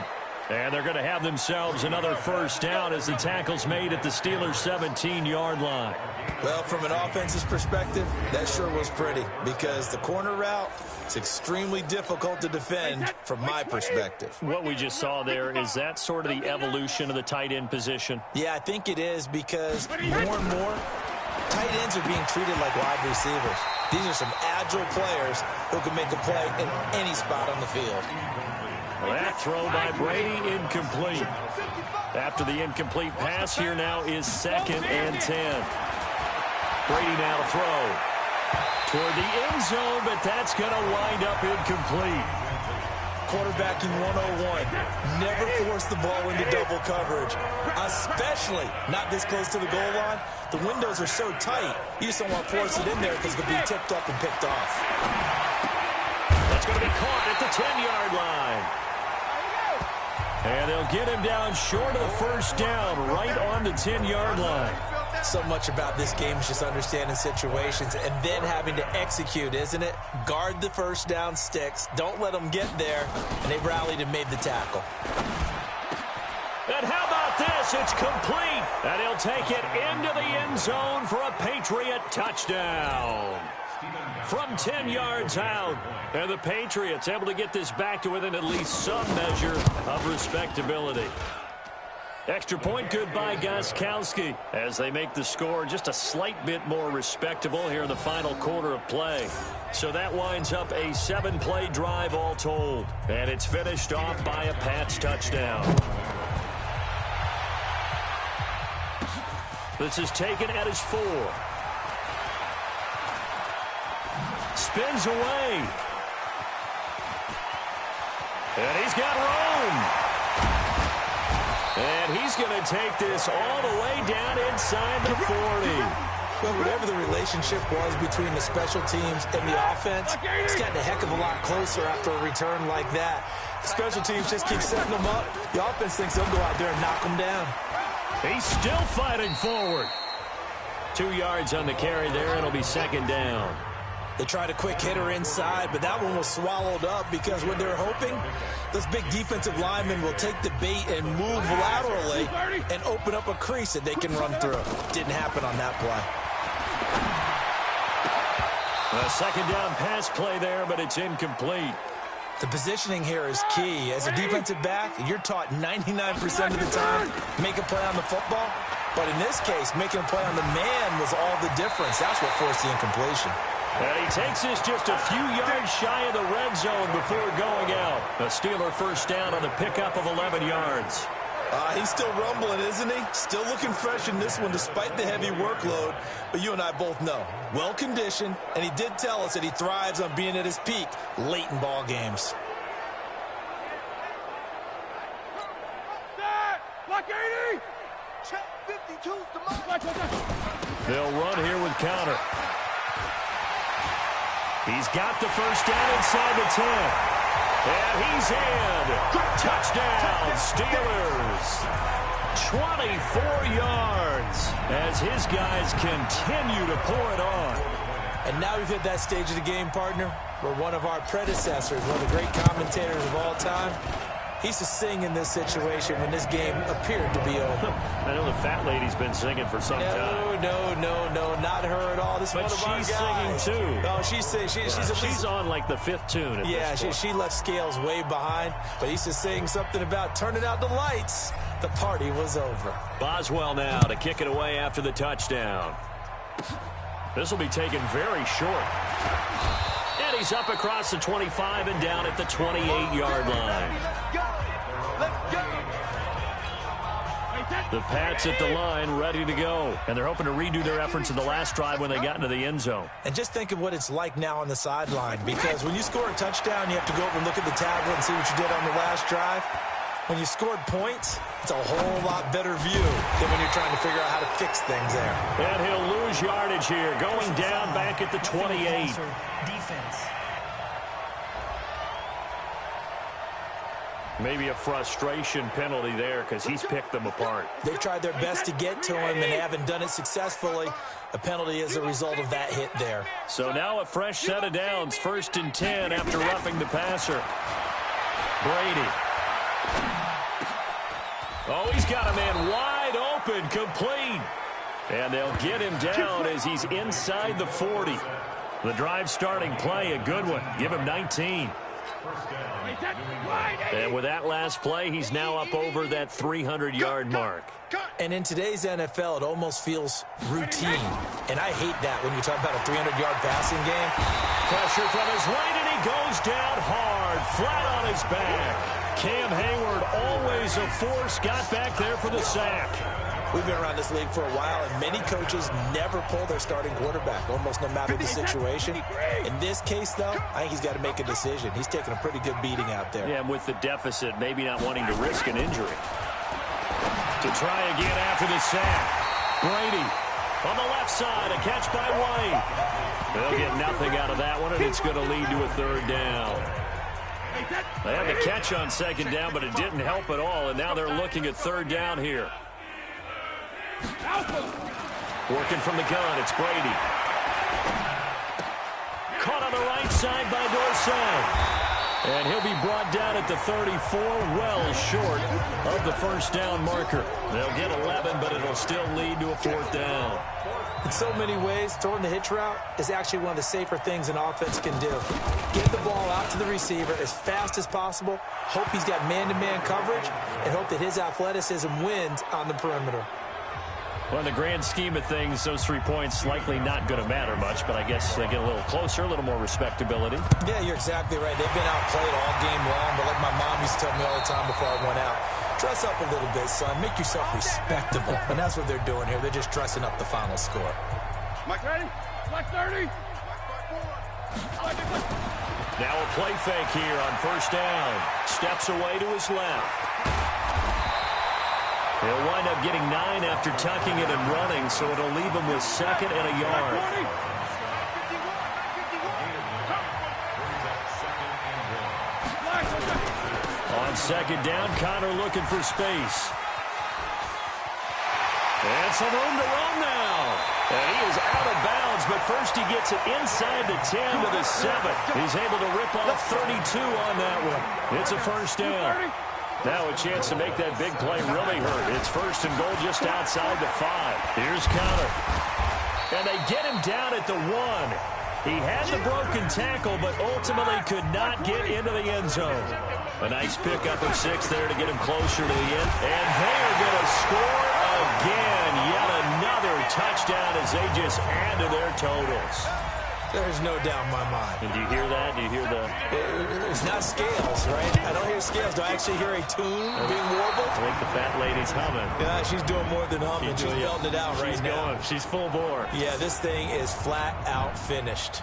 And they're going to have themselves another first down as the tackle's made at the Steelers' 17-yard line. Well, from an offense's perspective, that sure was pretty because the corner route is extremely difficult to defend from my perspective. What we just saw there, is that sort of the evolution of the tight end position? Yeah, I think it is because more and more tight ends are being treated like wide receivers. These are some agile players who can make a play in any spot on the field. That throw by Brady incomplete. After the incomplete pass, here now is 2nd and 10. Brady now to throw toward the end zone, but that's going to wind up incomplete. Quarterbacking 101. Never force the ball into double coverage, especially not this close to the goal line. The windows are so tight, you just don't want to force it in there because it could be tipped up and picked off. That's going to be caught at the 10-yard line. And they'll get him down short of the first down, right on the 10-yard line. So much about this game is just understanding situations and then having to execute, isn't it? Guard the first down sticks. Don't let them get there. And they rallied and made the tackle. And how about this? It's complete. And he'll take it into the end zone for a Patriot touchdown. From 10 yards out. And the Patriots able to get this back to within at least some measure of respectability. Extra point good by Gostkowski as they make the score just a slight bit more respectable here in the final quarter of play. So that winds up a 7-play drive all told. And it's finished off by a Pats touchdown. This is taken at his 4. Spins away. And he's got room. And he's going to take this all the way down inside the 40. Well, whatever the relationship was between the special teams and the offense, it's gotten a heck of a lot closer after a return like that. The special teams just keep setting them up. The offense thinks they'll go out there and knock them down. He's still fighting forward. 2 yards on the carry there. It'll be 2nd down. They tried a quick hitter inside, but that one was swallowed up because what they're hoping, those big defensive linemen will take the bait and move laterally and open up a crease that they can run through. Didn't happen on that play. A 2nd down pass play there, but it's incomplete. The positioning here is key. As a defensive back, you're taught 99% of the time, make a play on the football. But in this case, making a play on the man was all the difference. That's what forced the incompletion. And he takes this just a few yards shy of the red zone before going out. A Steeler first down on the pickup of 11 yards. He's still rumbling, isn't he? Still looking fresh in this one despite the heavy workload. But you and I both know, well-conditioned, and he did tell us that he thrives on being at his peak late in ball games. They'll run here with Counter. He's got the first down inside the 10. And he's in. Touchdown, Steelers. 24 yards as his guys continue to pour it on. And now we've hit that stage of the game, partner, where one of our predecessors, one of the great commentators of all time, he used to sing in this situation when this game appeared to be over. I know the fat lady's been singing for some time. No, not her at all. This is one of our guys. But she's singing, too. Oh, she's on, like, the 5th tune at this point. She left Scales way behind, but he used to sing something about turning out the lights. The party was over. Boswell now to kick it away after the touchdown. This will be taken very short. And he's up across the 25 and down at the 28-yard line. The Pats at the line, ready to go. And they're hoping to redo their efforts in the last drive when they got into the end zone. And just think of what it's like now on the sideline, because when you score a touchdown, you have to go over and look at the tablet and see what you did on the last drive. When you scored points, it's a whole lot better view than when you're trying to figure out how to fix things there. And he'll lose yardage here, going down back at the 28. Defense. Maybe a frustration penalty there because he's picked them apart. They've tried their best to get to him and they haven't done it successfully. A penalty is a result of that hit there. So now a fresh set of downs, 1st and 10 after roughing the passer. Brady. Oh, he's got a man wide open, complete. And they'll get him down as he's inside the 40. The drive starting play, a good one. Give him 19. And with that last play, he's now up over that 300-yard mark. And in today's NFL, it almost feels routine. And I hate that when you talk about a 300-yard passing game. Pressure from his right, and he goes down hard, flat on his back. Cam Hayward, always a force, got back there for the sack. We've been around this league for a while, and many coaches never pull their starting quarterback, almost no matter the situation. In this case, though, I think he's got to make a decision. He's taking a pretty good beating out there. Yeah, and with the deficit, maybe not wanting to risk an injury. To try again after the sack. Brady on the left side, a catch by White. They'll get nothing out of that one, and it's going to lead to a third down. They had the catch on second down, but it didn't help at all, and now they're looking at third down here. Working from the gun, it's Brady. Caught on the right side by Dorsett. And he'll be brought down at the 34, well short of the first down marker. They'll get 11, but it'll still lead to a fourth down. In so many ways, throwing the hitch route is actually one of the safer things an offense can do. Get the ball out to the receiver as fast as possible, hope he's got man-to-man coverage, and hope that his athleticism wins on the perimeter. Well, in the grand scheme of things, those 3 points likely not going to matter much, but I guess they get a little closer, a little more respectability. Yeah, you're exactly right. They've been outplayed all game long, but like my mom used to tell me all the time before I went out, dress up a little bit, son. Make yourself respectable. And that's what they're doing here. They're just dressing up the final score. Mike, ready? Black 30. Now a play fake here on first down. Steps away to his left. He'll wind up getting 9 after tucking it and running, so it'll leave him with second and a yard. On second down, Connor looking for space. And some room to roam now. And he is out of bounds, but first he gets it inside the 10 to the 7. He's able to rip off 32 on that one. It's a first down. Now a chance to make that big play really hurt. It's first and goal just outside the 5. Here's Connor. And they get him down at the 1. He had the broken tackle, but ultimately could not get into the end zone. A nice pickup of 6 there to get him closer to the end. And they're going to score again. Yet another touchdown as they just add to their totals. There's no doubt in my mind. And do you hear that? Do you hear the... It's not scales, right? I don't hear scales. Do I actually hear a tune being warbled? I think the fat lady's humming. Yeah, she's doing more than humming. She's belting it out right now. She's full bore. Yeah, this thing is flat out finished.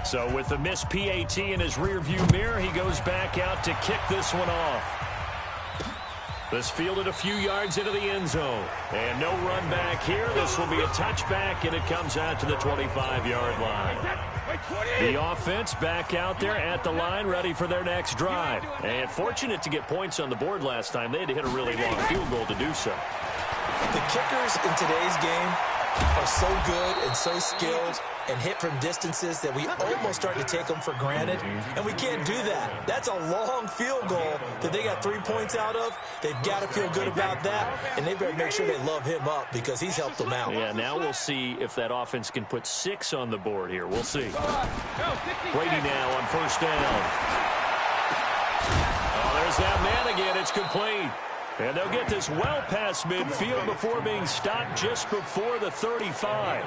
So with the missed PAT in his rearview mirror, he goes back out to kick this one off. This fielded a few yards into the end zone. And no run back here. This will be a touchback, and it comes out to the 25-yard line. The offense back out there at the line, ready for their next drive. And fortunate to get points on the board last time. They had to hit a really long field goal to do so. The kickers in today's game are so good and so skilled and hit from distances that we almost start to take them for granted, and we can't do that. That's a long field goal that they got 3 points out of. They've got to feel good about that, and they better make sure they love him up because he's helped them out. Yeah, now we'll see if that offense can put 6 on the board here. We'll see. Brady now on first down. Oh, there's that man again. It's complete. And they'll get this well past midfield before being stopped just before the 35.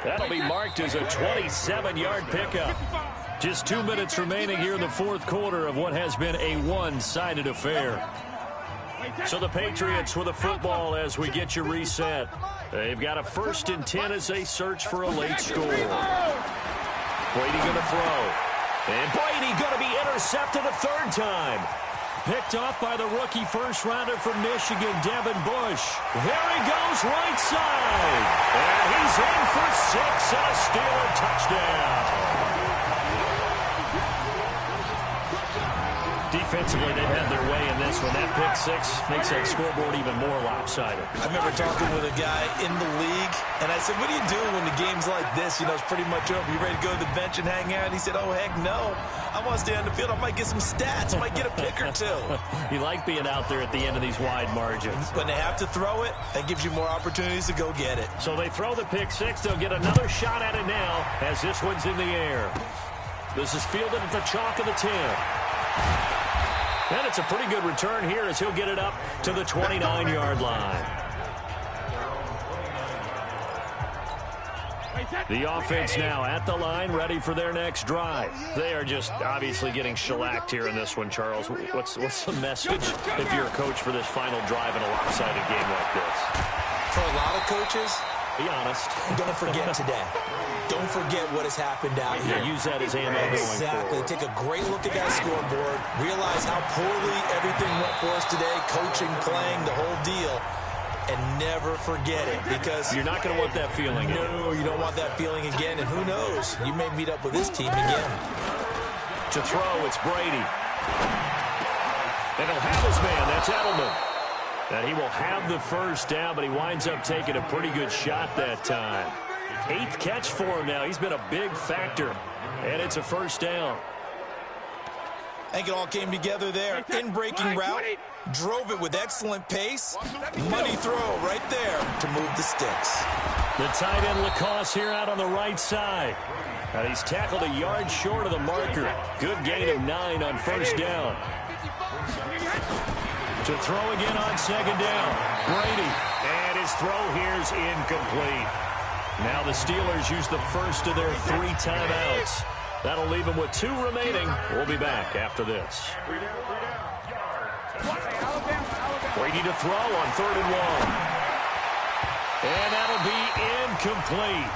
That'll be marked as a 27-yard pickup. Just 2 minutes remaining here in the fourth quarter of what has been a one-sided affair. So the Patriots with a football as we get you reset. They've got a 1st and 10 as they search for a late score. Brady going to throw. And Brady going to be intercepted a 3rd time. Picked off by the rookie first-rounder from Michigan, Devin Bush. There he goes, right side. And he's in for 6 and a Steeler touchdown. Defensively, they've had their way in this one. That pick six makes that scoreboard even more lopsided. I remember talking with a guy in the league, and I said, what do you do when the game's like this? You know, it's pretty much over. You ready to go to the bench and hang out? He said, oh, heck no. I want to stay on the field. I might get some stats. I might get a pick or two. You like being out there at the end of these wide margins. When they have to throw it, that gives you more opportunities to go get it. So they throw the pick six. They'll get another shot at it now as this one's in the air. This is fielded at the chalk of the 10. And it's a pretty good return here as he'll get it up to the 29-yard line. The offense now at the line, ready for their next drive. They are just obviously getting shellacked here in this one, Charles. What's the message if you're a coach for this final drive in a lopsided game like this? For a lot of coaches, be honest. Don't forget today. Don't forget what has happened out here. Use that as ammo going Exactly. forward. Take a great look at that scoreboard. Realize how poorly everything went for us today. Coaching, playing, the whole deal. And never forget it, because you're not going to want that feeling again. No, you don't want that feeling again. And who knows? You may meet up with this team again. To throw, it's Brady. And he'll have his man. That's Edelman. And he will have the first down, but he winds up taking a pretty good shot that time. 8th catch for him now. He's been a big factor. And it's a first down. I think it all came together there. In-breaking route. Drove it with excellent pace. Money throw right there to move the sticks. The tight end Lacoste here out on the right side. And he's tackled a yard short of the marker. Good gain of 9 on first down. To throw again on second down. Brady. And his throw here's incomplete. Now the Steelers use the first of their 3 timeouts. That'll leave them with 2 remaining. We'll be back after this. Brady to throw on 3rd and 1. And that'll be incomplete.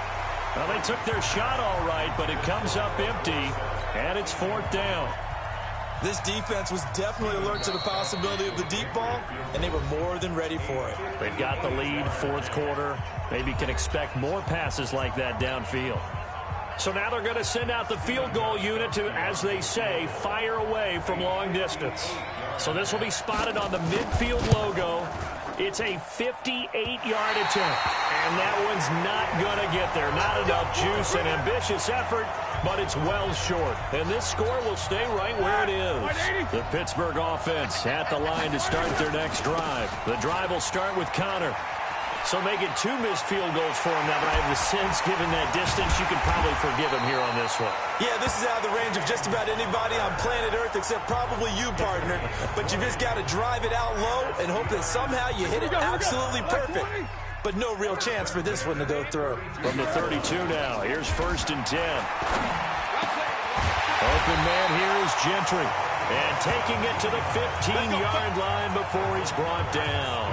Well, they took their shot all right, but it comes up empty, and it's 4th down. This defense was definitely alert to the possibility of the deep ball, and they were more than ready for it. They've got the lead, 4th quarter. Maybe can expect more passes like that downfield. So now they're going to send out the field goal unit to, as they say, fire away from long distance. So this will be spotted on the midfield logo. It's a 58-yard attempt, and that one's not going to get there. Not enough juice, an ambitious effort, but it's well short. And this score will stay right where it is. The Pittsburgh offense at the line to start their next drive. The drive will start with Connor. So making 2 missed field goals for him now, but I have the sense, given that distance, you can probably forgive him here on this one. Yeah, this is out of the range of just about anybody on planet Earth except probably you, partner. But you just got to drive it out low and hope that somehow you hit it absolutely perfect. But no real chance for this one to go through. From the 32 now, here's 1st and 10. Open man here is Gentry. And taking it to the 15-yard line before he's brought down.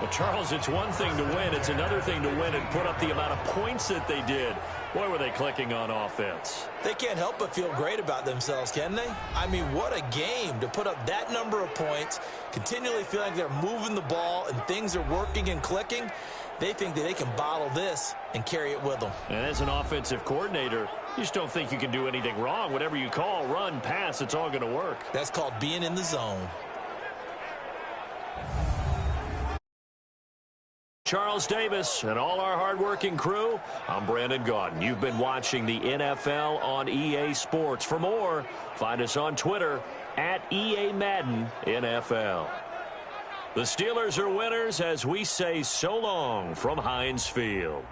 Well, Charles, it's one thing to win. It's another thing to win and put up the amount of points that they did. Boy, were they clicking on offense. They can't help but feel great about themselves, can they? I mean, what a game to put up that number of points, continually feeling like they're moving the ball and things are working and clicking. They think that they can bottle this and carry it with them. And as an offensive coordinator, you just don't think you can do anything wrong. Whatever you call, run, pass, it's all going to work. That's called being in the zone. Charles Davis and all our hardworking crew, I'm Brandon Gaudin. You've been watching the NFL on EA Sports. For more, find us on Twitter at EA Madden NFL. The Steelers are winners as we say so long from Heinz Field.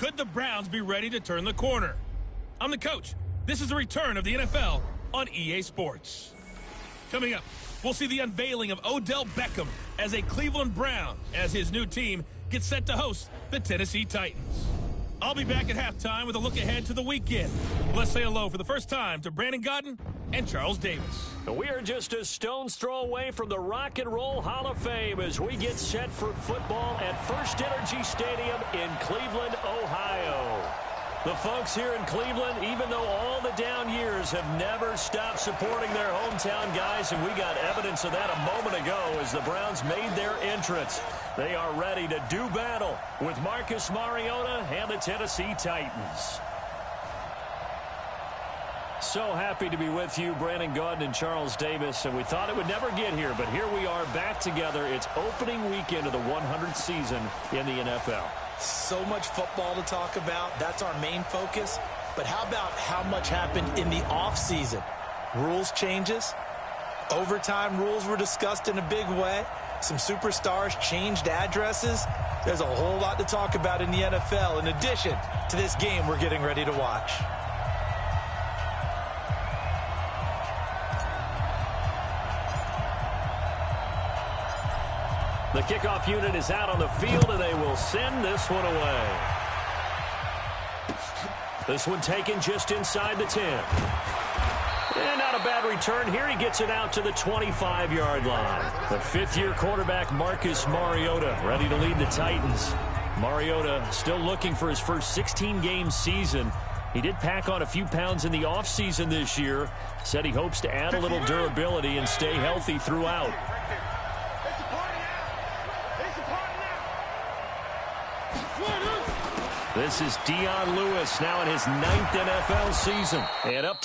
Could the Browns be ready to turn the corner? I'm the coach. This is the return of the NFL on EA Sports. Coming up, we'll see the unveiling of Odell Beckham as a Cleveland Brown as his new team gets set to host the Tennessee Titans. I'll be back at halftime with a look ahead to the weekend. Let's say hello for the first time to Brandon Gaudin and Charles Davis. We are just a stone's throw away from the Rock and Roll Hall of Fame as we get set for football at First Energy Stadium in Cleveland, Ohio. The folks here in Cleveland, even though all the down years, have never stopped supporting their hometown guys, and we got evidence of that a moment ago as the Browns made their entrance. They are ready to do battle with Marcus Mariota and the Tennessee Titans. So happy to be with you, Brandon Gaudin and Charles Davis, and we thought it would never get here, but here we are back together. It's opening weekend of the 100th season in the NFL. So much football to talk about. That's our main focus. But how about how much happened in the offseason? Rules changes. Overtime rules were discussed in a big way. Some superstars changed addresses. There's a whole lot to talk about in the NFL in addition to this game we're getting ready to watch. The kickoff unit is out on the field, and they will send this one away. This one taken just inside the 10. And not a bad return here. He gets it out to the 25-yard line. The fifth-year quarterback, Marcus Mariota, ready to lead the Titans. Mariota still looking for his first 16-game season. He did pack on a few pounds in the offseason this year. Said he hopes to add a little durability and stay healthy throughout. This is Dion Lewis now in his 9th NFL season. And up